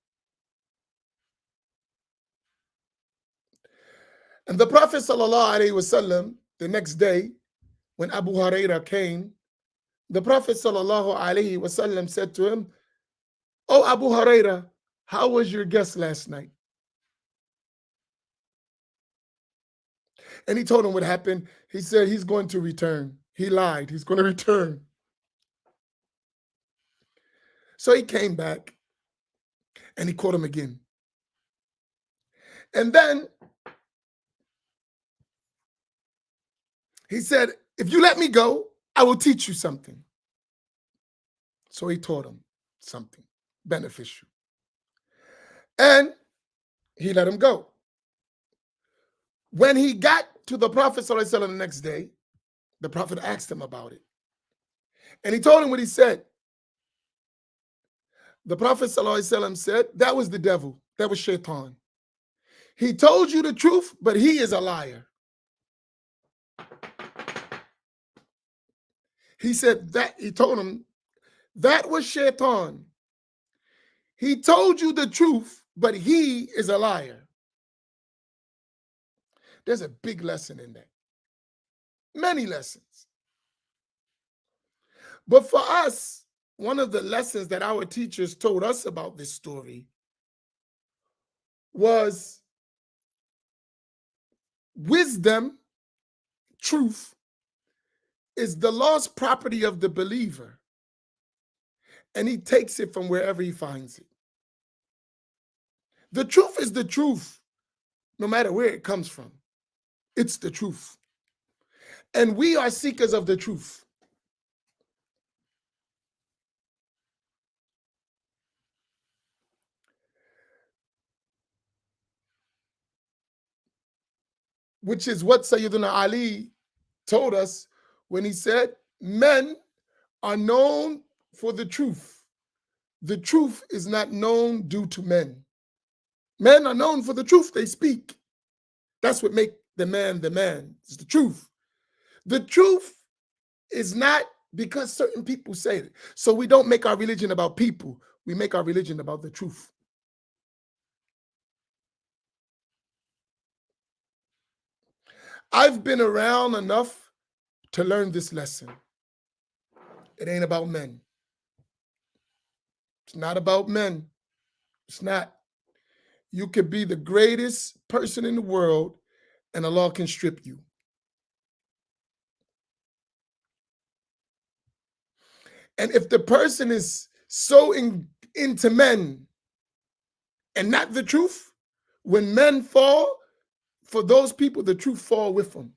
A: And the Prophet sallallahu alaihi wasallam, the next day, when Abu Huraira came, the Prophet sallallahu alaihi wasallam said to him, "Oh Abu Huraira, how was your guest last night?" And he told him what happened. He said he's going to return. He lied. He's going to return. So he came back and he caught him again. And then he said, if you let me go, I will teach you something. So he taught him something beneficial. And he let him go. When he got to the Prophet ﷺ the next day, the Prophet asked him about it. And he told him what he said. The Prophet ﷺ said, that was the devil. That was shaitan. He told you the truth, but he is a liar. He said that, he told him, that was shaitan. He told you the truth, but he is a liar. There's a big lesson in that. Many lessons. But for us, one of the lessons that our teachers told us about this story was wisdom, truth, is the lost property of the believer. And he takes it from wherever he finds it. The truth is the truth, no matter where it comes from. It's the truth. And we are seekers of the truth. Which is what Sayyidina Ali told us when he said, men are known for the truth. The truth is not known due to men. Men are known for the truth they speak. That's what makes the man, it's the truth. The truth is not because certain people say it. So we don't make our religion about people. We make our religion about the truth. I've been around enough to learn this lesson. It ain't about men. It's not about men. It's not. You could be the greatest person in the world and Allah can strip you. And if the person is so into men and not the truth, when men fall, for those people, the truth fall with them.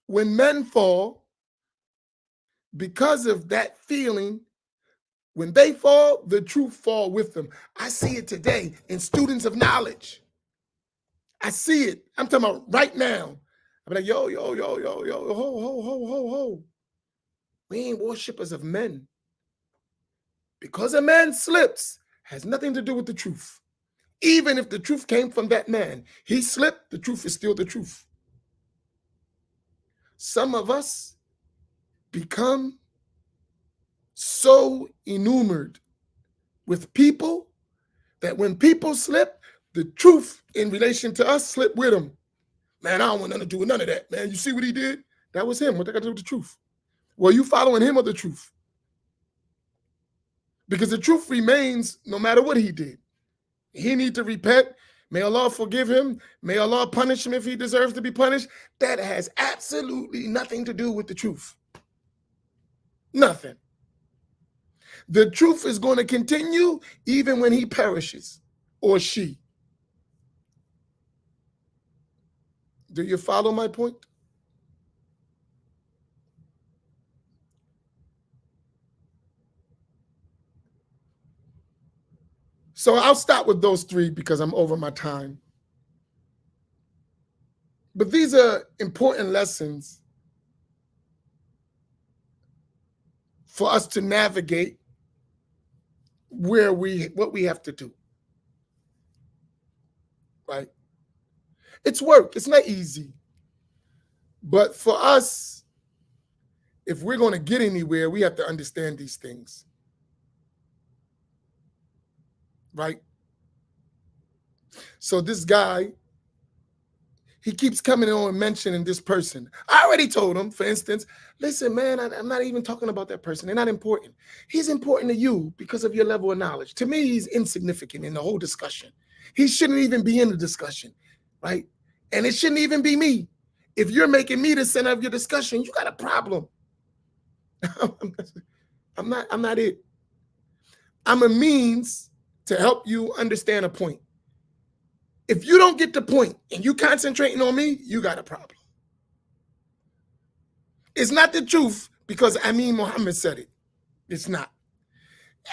A: When men fall, because of that feeling, when they fall, the truth fall with them. I see it today in students of knowledge. I see it. I'm talking about right now. I'm like, yo, ho. We ain't worshipers of men. Because a man slips, has nothing to do with the truth. Even if the truth came from that man, he slipped, the truth is still the truth. some of us become so enamored with people that when people slip, the truth in relation to us slip with them. Man, I don't want nothing to do with none of that. Man, you see what he did? That was him. What they got to do with the truth? Well, you following him or the truth? Because the truth remains no matter what he did. He need to repent. May Allah forgive him. May Allah punish him if he deserves to be punished. That has absolutely nothing to do with the truth. Nothing. The truth is going to continue even when he perishes or she. Do you follow my point? So I'll start with those three because I'm over my time. But these are important lessons for us to navigate what we have to do. Right? It's work. It's not easy. But for us, if we're going to get anywhere, we have to understand these things. Right? So this guy, he keeps coming on and mentioning this person. I already told him, for instance, listen, man, I'm not even talking about that person. They're not important. He's important to you because of your level of knowledge. To me, he's insignificant in the whole discussion. He shouldn't even be in the discussion, right? And it shouldn't even be me. If you're making me the center of your discussion, you got a problem. I'm not it. I'm a means to help you understand a point. If you don't get the point and you concentrating on me, you got a problem. It's not the truth because Amin Muhammad said it. It's not.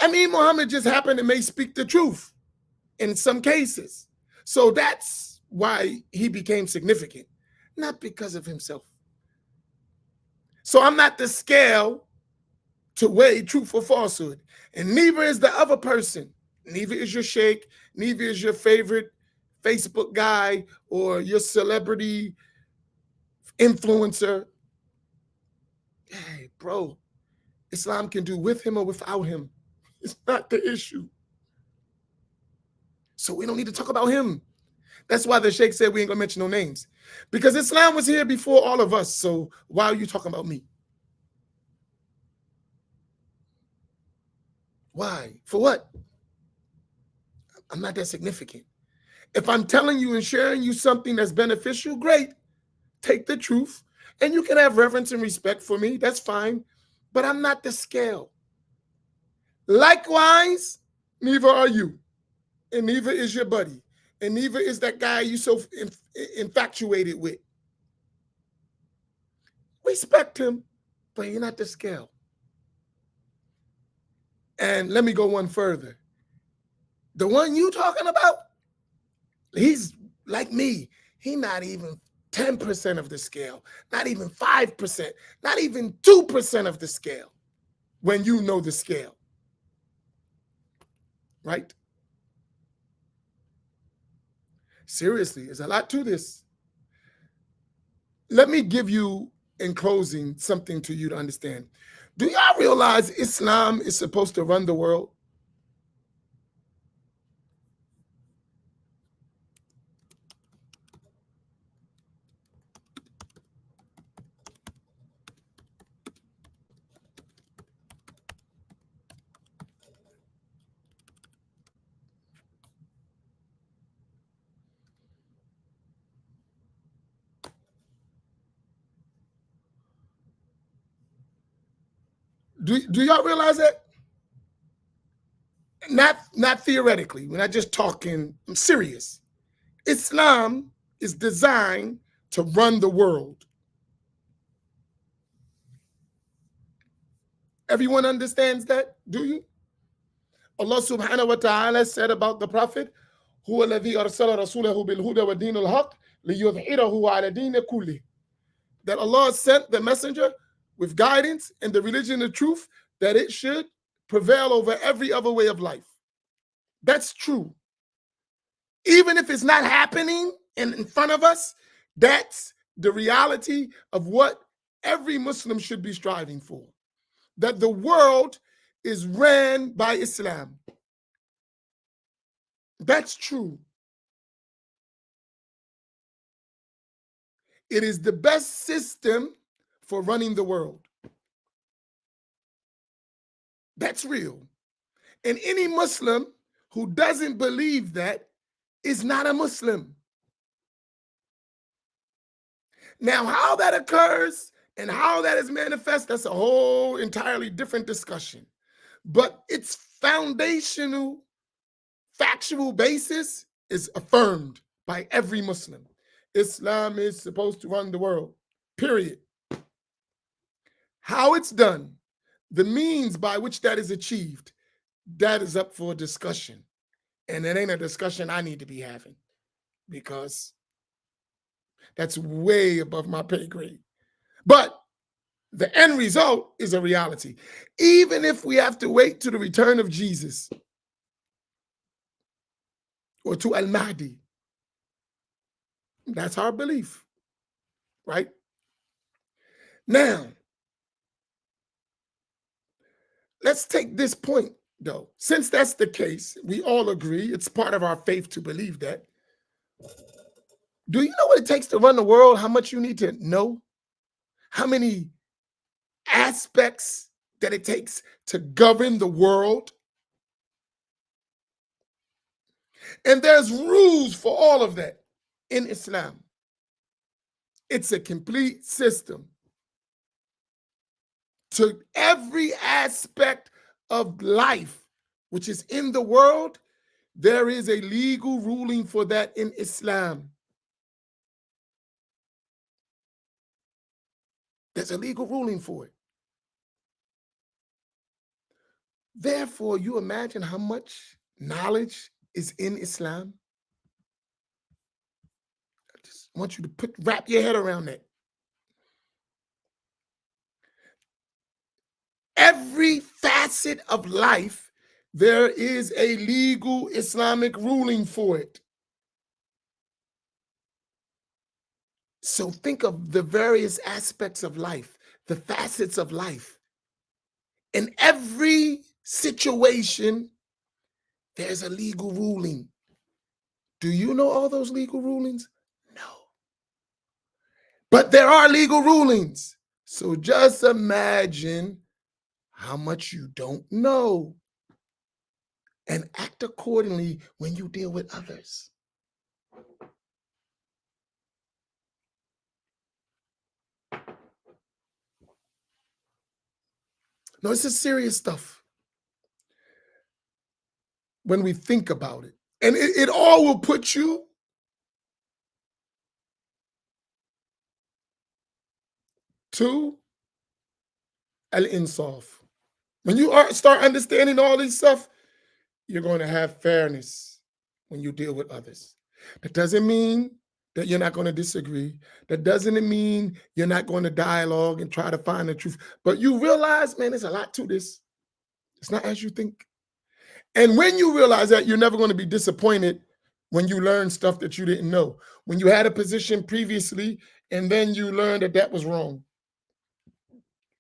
A: Amin Muhammad just happened to may speak the truth in some cases. So that's why he became significant, not because of himself. So I'm not the scale to weigh truth or falsehood. And neither is the other person. Neither is your sheikh. Neither is your favorite Facebook guy or your celebrity influencer. Hey, bro, Islam can do with him or without him. It's not the issue. So we don't need to talk about him. That's why the sheikh said we ain't gonna mention no names. Because Islam was here before all of us. So why are you talking about me? Why? For what? I'm not that significant. If I'm telling you and sharing you something that's beneficial, great. Take the truth. And you can have reverence and respect for me. That's fine. But I'm not the scale. Likewise, neither are you. And neither is your buddy. And neither is that guy you so infatuated with. Respect him, but you're not the scale. And let me go one further. The one you talking about, he's like me. He's not even 10% of the scale, not even 5%, not even 2% of the scale when you know the scale. Right? Seriously, there's a lot to this. Let me give you, in closing, something to you to understand. Do y'all realize Islam is supposed to run the world? Do y'all realize that? Not theoretically. We're not just talking. I'm serious. Islam is designed to run the world. Everyone understands that? Do you? Allah subhanahu wa ta'ala said about the Prophet, هو الذي أرسل رسوله بالهدى ودين الحق ليظهره على دين كله. That Allah sent the messenger with guidance and the religion of truth, that it should prevail over every other way of life. That's true. Even if it's not happening in front of us, that's the reality of what every Muslim should be striving for, that the world is ran by Islam. That's true. It is the best system for running the world. That's real. And any Muslim who doesn't believe that is not a Muslim. Now, how that occurs and how that is manifest, that's a whole entirely different discussion. But its foundational, factual basis is affirmed by every Muslim. Islam is supposed to run the world, period. How it's done, the means by which that is achieved, that is up for discussion. And it ain't a discussion I need to be having, because that's way above my pay grade. But the end result is a reality. Even if we have to wait to the return of Jesus or to Al-Mahdi, that's our belief, right? Now, let's take this point, though. Since that's the case, we all agree, it's part of our faith to believe that. Do you know what it takes to run the world? How much you need to know? How many aspects that it takes to govern the world? And there's rules for all of that in Islam. It's a complete system. To every aspect of life which is in the world, there is a legal ruling for that in Islam. There's a legal ruling for it. Therefore, you imagine how much knowledge is in Islam? I just want you to wrap your head around that. Every facet of life, there is a legal Islamic ruling for it. So think of the various aspects of life, the facets of life. In every situation, there's a legal ruling. Do you know all those legal rulings? No. But there are legal rulings. So just imagine how much you don't know and act accordingly when you deal with others. No, this is serious stuff when we think about it. And it all will put you to al-insaf. When you start understanding all this stuff, you're going to have fairness when you deal with others. That doesn't mean that you're not going to disagree. That doesn't mean you're not going to dialogue and try to find the truth. But you realize, man, there's a lot to this. It's not as you think. And when you realize that, you're never going to be disappointed when you learn stuff that you didn't know. When you had a position previously and then you learned that that was wrong,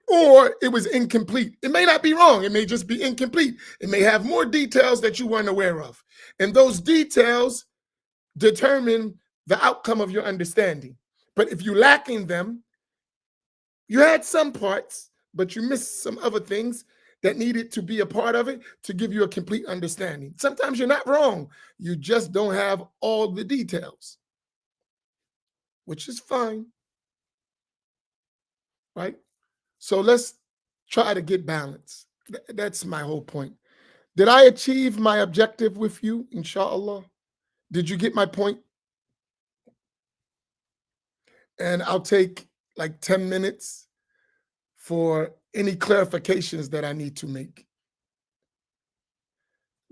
A: or it was incomplete. It may not be wrong. It may just be incomplete. It may have more details that you weren't aware of. And those details determine the outcome of your understanding. But if you lack in them, you had some parts, but you missed some other things that needed to be a part of it to give you a complete understanding. Sometimes you're not wrong. You just don't have all the details, which is fine, right? So let's try to get balance. That's my whole point. Did I achieve my objective with you, inshallah? Did you get my point? And I'll take like 10 minutes for any clarifications that I need to make.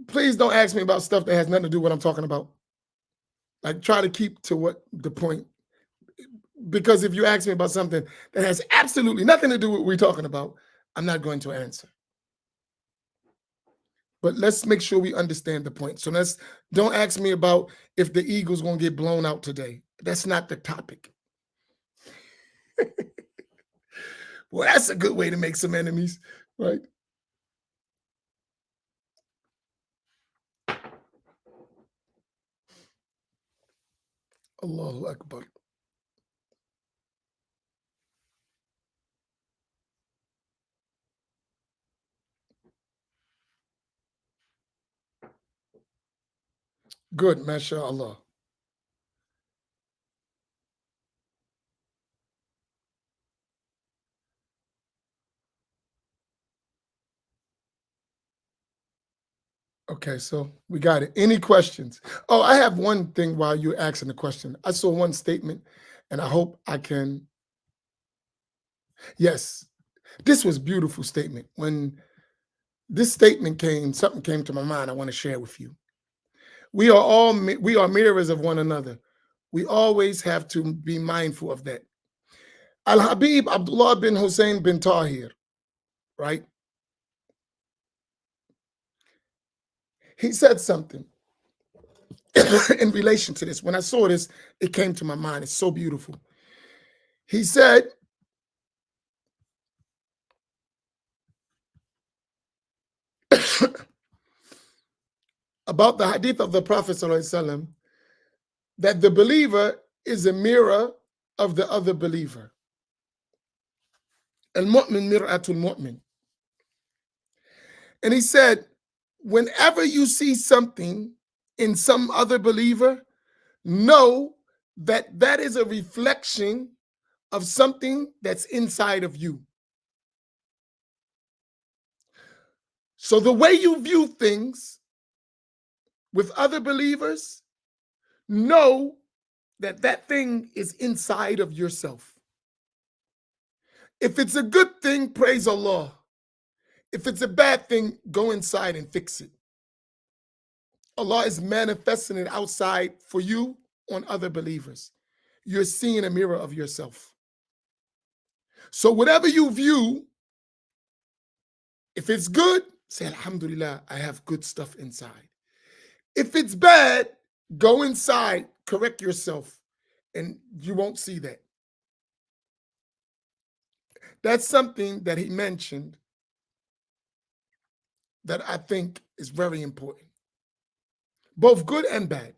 A: Please don't ask me about stuff that has nothing to do with what I'm talking about. Like, try to keep to what the point. Because if you ask me about something that has absolutely nothing to do with what we're talking about, I'm not going to answer. But let's make sure we understand the point. So don't ask me about if the Eagles going to get blown out today. That's not the topic. Well, that's a good way to make some enemies, right? Allahu Akbar. Good, mashallah. Okay, so we got it. Any questions? Oh, I have one thing while you're asking the question. I saw one statement, and I hope I can. Yes, this was beautiful statement. When this statement came, something came to my mind. I want to share with you. We are mirrors of one another. We always have to be mindful of that. Al Habib Abdullah bin Hussein bin Tahir, right? He said something in relation to this. When I saw this, it came to my mind. It's so beautiful. He said, about the hadith of the Prophet ﷺ, that the believer is a mirror of the other believer. Al-mu'min mir'atul mu'min. And he said, whenever you see something in some other believer, know that that is a reflection of something that's inside of you. So the way you view things with other believers, know that that thing is inside of yourself. If it's a good thing, praise Allah. If it's a bad thing, go inside and fix it. Allah is manifesting it outside for you on other believers. You're seeing a mirror of yourself. So whatever you view, if it's good, say, Alhamdulillah, I have good stuff inside. If it's bad, go inside, correct yourself, and you won't see that. That's something that he mentioned that I think is very important. Both good and bad.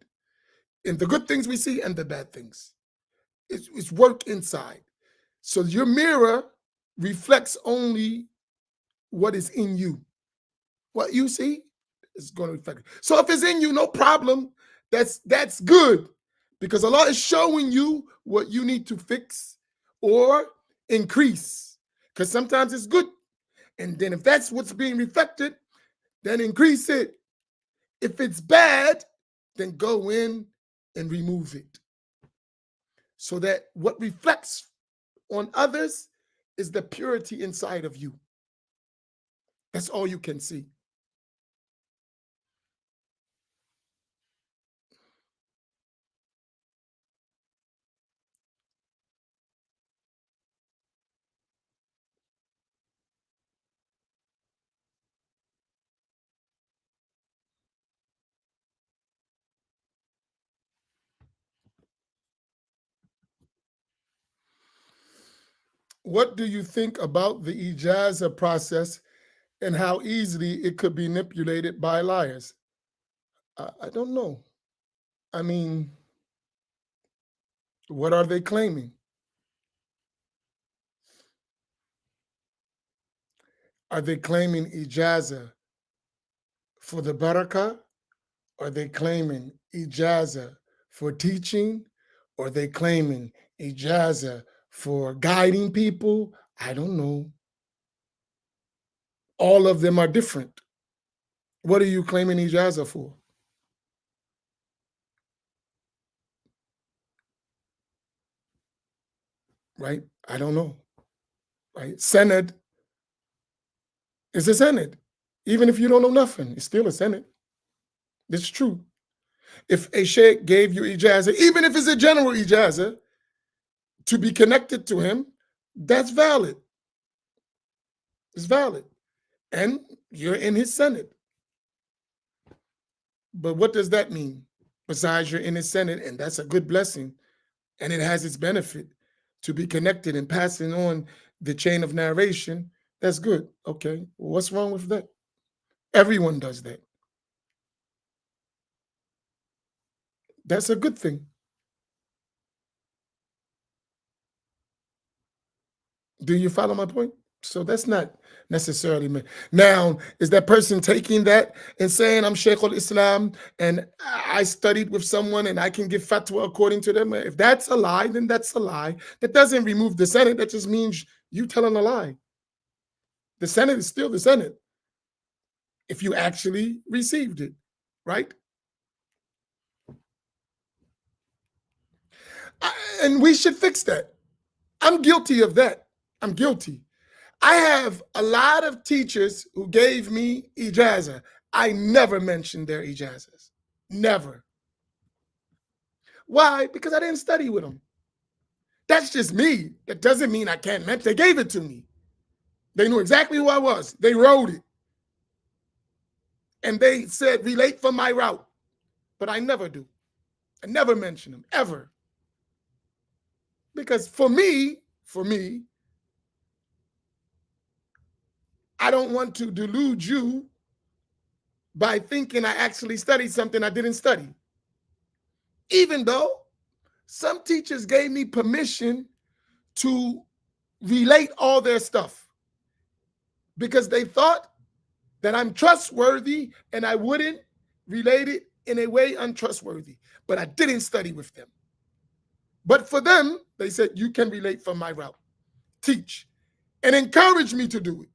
A: And the good things we see and the bad things. It's work inside. So your mirror reflects only what is in you. What you see is going to reflect it. So if it's in you, no problem. That's good, because Allah is showing you what you need to fix or increase. Because sometimes it's good. And then if that's what's being reflected, then increase it. If it's bad, then go in and remove it. So that what reflects on others is the purity inside of you. That's all you can see. What do you think about the ijaza process and how easily it could be manipulated by liars? I don't know. I mean, what are they claiming? Are they claiming ijaza for the barakah? Are they claiming ijaza for teaching? Or are they claiming ijaza for guiding people? I don't know. All of them are different. What are you claiming ijaza for? Right? I don't know. Right? Senate is a Senate. Even if you don't know nothing, it's still a Senate. It's true. If a sheikh gave you ijaza, even if it's a general ijaza, to be connected to him, that's valid. It's valid. And you're in his Senate. But what does that mean? Besides, you're in his Senate, and that's a good blessing, and it has its benefit to be connected and passing on the chain of narration, that's good. Okay, what's wrong with that? Everyone does that. That's a good thing. Do you follow my point? So that's not necessarily me. Now, is that person taking that and saying I'm Sheikh al-Islam and I studied with someone and I can give fatwa according to them? If that's a lie, then that's a lie. That doesn't remove the Senate. That just means you telling a lie. The Senate is still the Senate if you actually received it, right? And we should fix that. I'm guilty of that. I'm guilty. I have a lot of teachers who gave me ijazah. I never mentioned their ijazahs. Never. Why? Because I didn't study with them. That's just me. That doesn't mean I can't mention. They gave it to me. They knew exactly who I was. They wrote it. And they said, relate from my route. But I never do. I never mention them, ever. Because for me, I don't want to delude you by thinking I actually studied something I didn't study. Even though some teachers gave me permission to relate all their stuff because they thought that I'm trustworthy and I wouldn't relate it in a way untrustworthy. But I didn't study with them. But for them, they said, you can relate from my route. Teach. And encourage me to do it.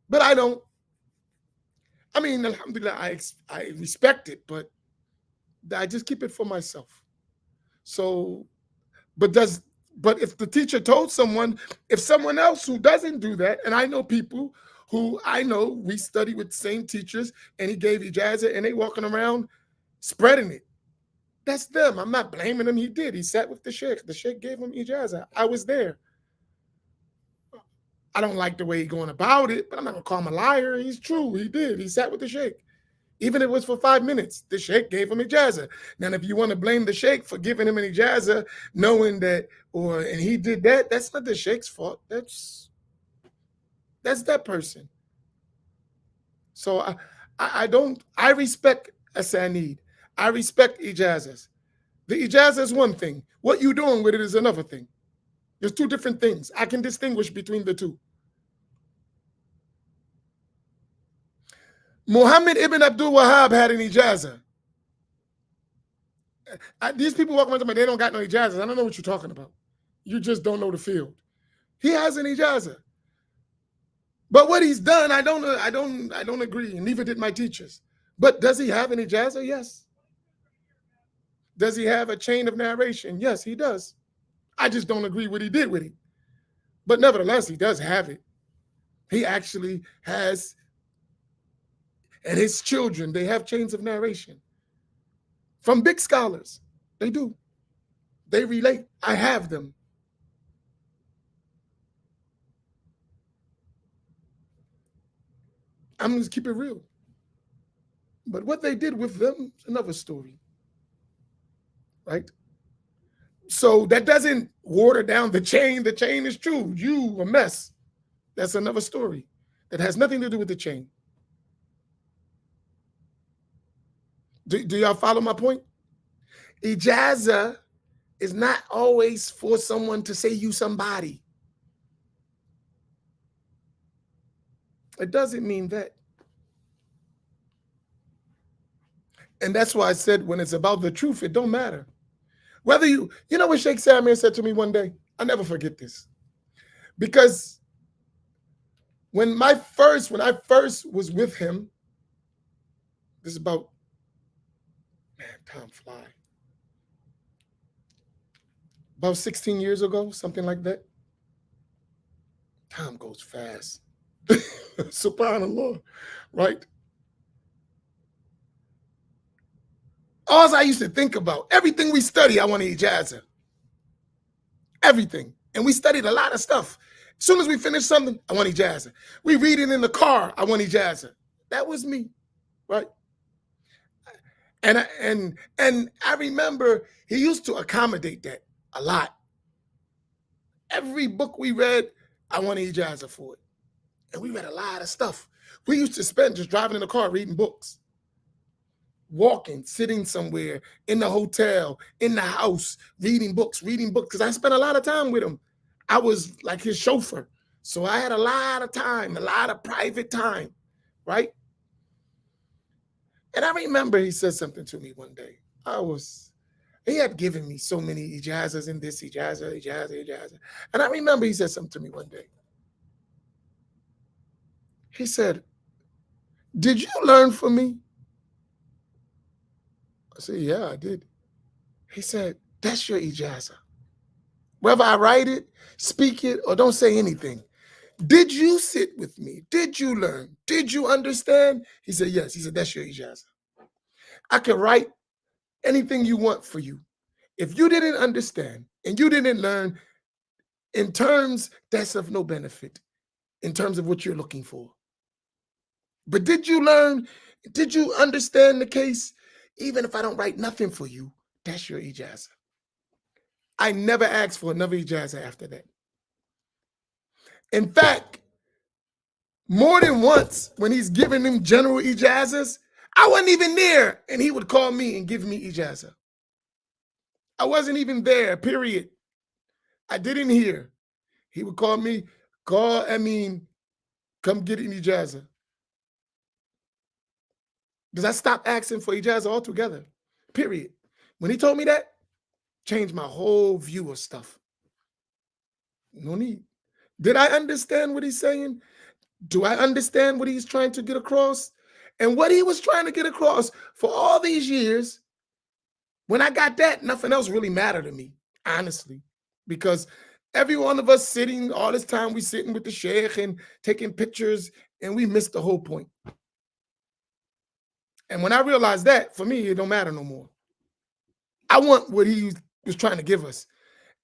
A: But I don't. I mean, alhamdulillah, I respect it, but I just keep it for myself. So, but if the teacher told someone, if someone else who doesn't do that, and I know people who I know we study with the same teachers, and he gave ijazah, and they walking around spreading it. That's them. I'm not blaming him. He did. He sat with the sheikh. The sheikh gave him ijazah. I was there. I don't like the way he's going about it, but I'm not gonna call him a liar. He's true. He did. He sat with the sheikh. Even if it was for 5 minutes, the sheikh gave him ijazah. Now, if you want to blame the sheikh for giving him an ijazah, knowing that, and he did that, that's not the sheikh's fault. That's that person. So I respect asanid. I respect ijazahs. The ijazah is one thing. What you doing with it is another thing. There's two different things. I can distinguish between the two. Muhammad ibn Abdul Wahhab had an ijazah. These people walk around to me, they don't got no ijazahs. I don't know what you're talking about. You just don't know the field. He has an ijazah. But what he's done, I don't agree, and neither did my teachers. But does he have an ijazah? Yes. Does he have a chain of narration? Yes, he does. I just don't agree what he did with it. But nevertheless, he does have it. He actually has, and his children, they have chains of narration. From big scholars. They do. They relate. I have them. I'm going to keep it real. But what they did with them is another story. Right? So that doesn't water down the chain. The chain is true. You a mess. That's another story. That has nothing to do with the chain. Do y'all follow my point? Ijazah is not always for someone to say you somebody. It doesn't mean that. And that's why I said when it's about the truth, it don't matter. Whether you know what Sheikh Samir said to me one day? I'll never forget this. Because when I first was with him, this is about, man, time fly. About 16 years ago, something like that. Time goes fast. SubhanAllah, right? All I used to think about, everything we study, I want to ijazah. Everything. And we studied a lot of stuff. As soon as we finish something, I want ijazah. We read it in the car, I want ijazah. That was me, right? And I remember he used to accommodate that a lot. Every book we read, I wanted ijaza for it. And we read a lot of stuff. We used to spend just driving in the car reading books, walking, sitting somewhere, in the hotel, in the house, reading books, because I spent a lot of time with him. I was like his chauffeur. So I had a lot of time, a lot of private time, right? And I remember he said something to me one day. He had given me so many ijazas in this, ijaza. And I remember he said something to me one day. He said, "Did you learn from me?" I said, "Yeah, I did." He said, "That's your ijaza. Whether I write it, speak it, or don't say anything. Did you sit with me? Did you learn? Did you understand?" He said, "Yes." He said, "That's your ijaza. I can write anything you want for you. If you didn't understand and you didn't learn in terms that's of no benefit, in terms of what you're looking for. But did you learn? Did you understand the case? Even if I don't write nothing for you, that's your ijaza." I never asked for another ijaza after that. In fact, more than once, when he's giving them general ijazas, I wasn't even there, and he would call me and give me ijaza. I wasn't even there, period. I didn't hear. He would call me, "Call Amin, come get an ijaza." Because I stopped asking for ijaza altogether, period. When he told me that, changed my whole view of stuff. No need. Did I understand what he's saying? Do I understand what he's trying to get across? And what he was trying to get across for all these years, when I got that, nothing else really mattered to me, honestly. Because every one of us sitting, all this time, we sitting with the sheikh and taking pictures, and we missed the whole point. And when I realized that, for me, it don't matter no more. I want what he was trying to give us.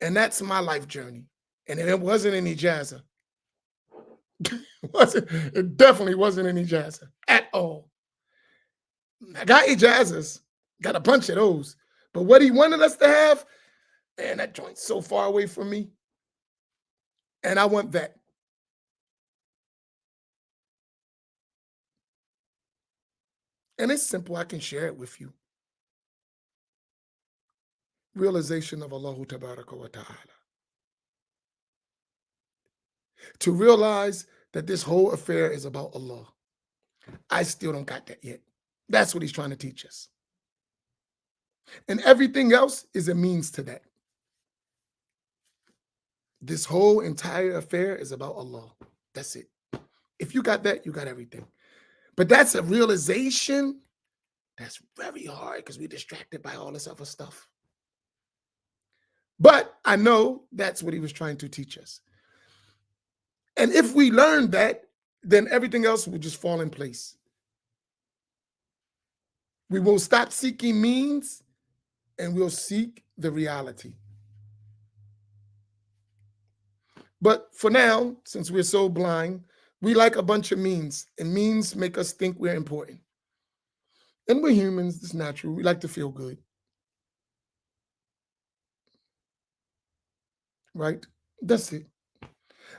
A: And that's my life journey. And it wasn't any jazza. It definitely wasn't any jazza at all. I got ijazas, got a bunch of those. But what he wanted us to have, man, that joint's so far away from me. And I want that. And it's simple. I can share it with you. Realization of Allah Tabaraka wa Ta'ala. To realize that this whole affair is about Allah. I still don't got that yet. That's what he's trying to teach us. And everything else is a means to that. This whole entire affair is about Allah. That's it. If you got that, you got everything. But that's a realization that's very hard because we're distracted by all this other stuff. But I know that's what he was trying to teach us. And if we learn that, then everything else will just fall in place. We will stop seeking means and we'll seek the reality. But for now, since we're so blind, we like a bunch of means, and means make us think we're important. And we're humans, it's natural. We like to feel good, right? That's it.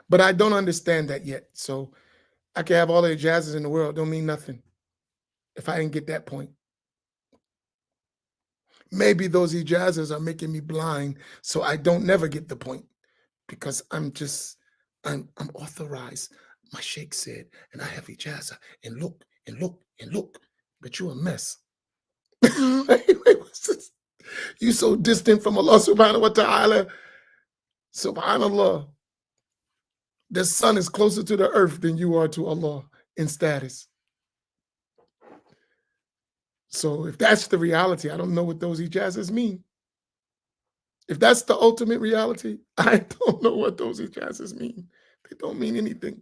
A: But I don't understand that yet. So I can have all the jazzes in the world, don't mean nothing if I didn't get that point. Maybe those ijazas are making me blind, so I don't never get the point because I'm authorized. My sheikh said, and I have ijaza, and look, and look, and look, but you a mess. What's this? You so distant from Allah subhanahu wa ta'ala. Subhanallah. The sun is closer to the earth than you are to Allah in status. So if that's the reality, I don't know what those ijazas mean. If that's the ultimate reality, I don't know what those ijazas mean. They don't mean anything.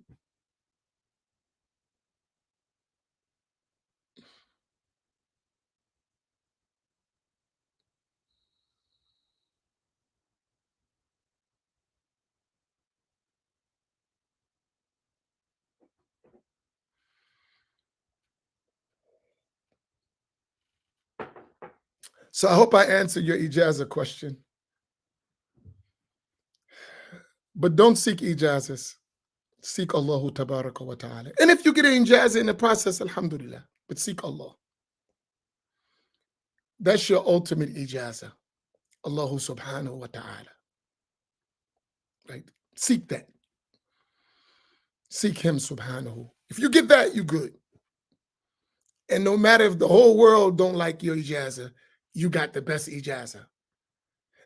A: So I hope I answered your ijaza question. But don't seek ijazas. Seek Allahu tabaraka wa ta'ala. And if you get an ijaza in the process, alhamdulillah. But seek Allah. That's your ultimate ijaza. Allahu subhanahu wa ta'ala. Right? Seek that. Seek him subhanahu. If you get that, you good. And no matter if the whole world don't like your ijaza, you got the best ijaza.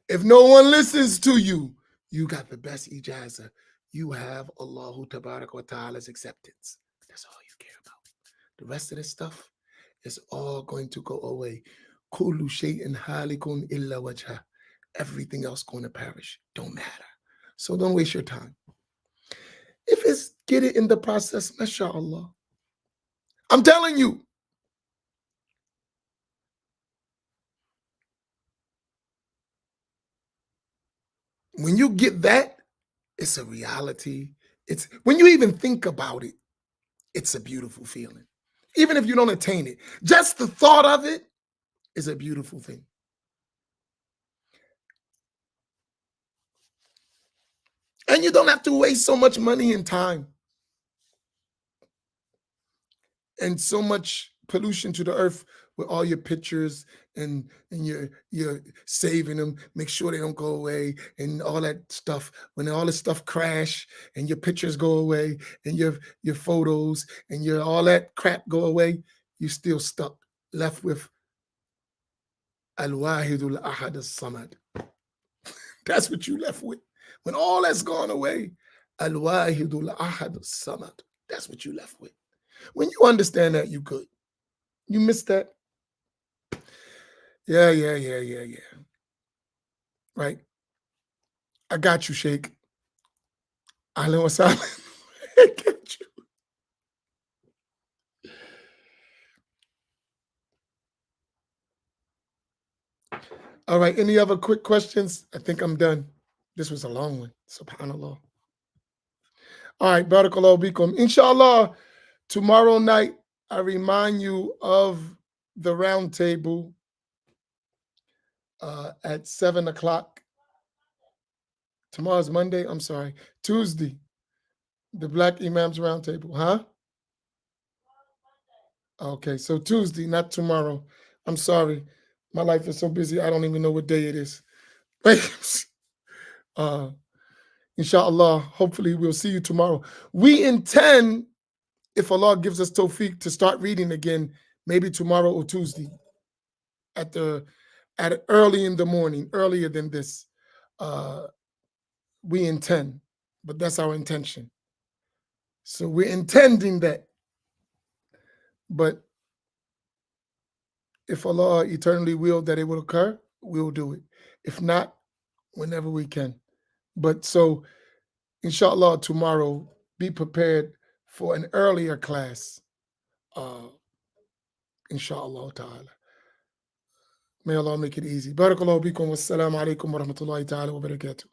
A: If no one listens to you, you got the best ijaza. You have Allahu tabarak wa ta'ala's acceptance. That's all you care about. The rest of this stuff is all going to go away. Kullu shay'in halikun illa wajha. Everything else going to perish. Don't matter. So don't waste your time. If it's get it in the process, mashallah. I'm telling you. When you get that, it's a reality. It's when you even think about it, it's a beautiful feeling. Even if you don't attain it, just the thought of it is a beautiful thing. And you don't have to waste so much money and time and so much pollution to the earth with all your pictures and you're saving them, make sure they don't go away and all that stuff. When all this stuff crash and your pictures go away and your photos and your all that crap go away, you're still stuck, left with Al-Wahidul Ahad As-Samad. That's what you left with. When all that's gone away, Al-Wahidul Ahad As-Samad. That's what you left with. When you understand that, you good. You missed that? Yeah. Right? I got you, Sheikh. Ahlan wa sahlan. I get you. All right. Any other quick questions? I think I'm done. This was a long one. Subhanallah. All right. Barakallahu bikum. Inshallah, tomorrow night, I remind you of the round table at 7 o'clock. Tomorrow's Monday. I'm sorry. Tuesday. The Black Imams Roundtable. Huh? Okay. So Tuesday, not tomorrow. I'm sorry. My life is so busy. I don't even know what day it is. Inshallah, hopefully we'll see you tomorrow. We intend, if Allah gives us tawfiq, to start reading again, maybe tomorrow or Tuesday, at early in the morning, earlier than this. We intend, but that's our intention. So we're intending that. But if Allah eternally willed that it will occur, we'll do it. If not, whenever we can. But so, inshallah, tomorrow, be prepared for an earlier class. Inshallah ta'ala. May Allah make it easy. Barakallahu bikum. Wassalamu alaikum wa rahmatullahi ta'ala wa barakatuh.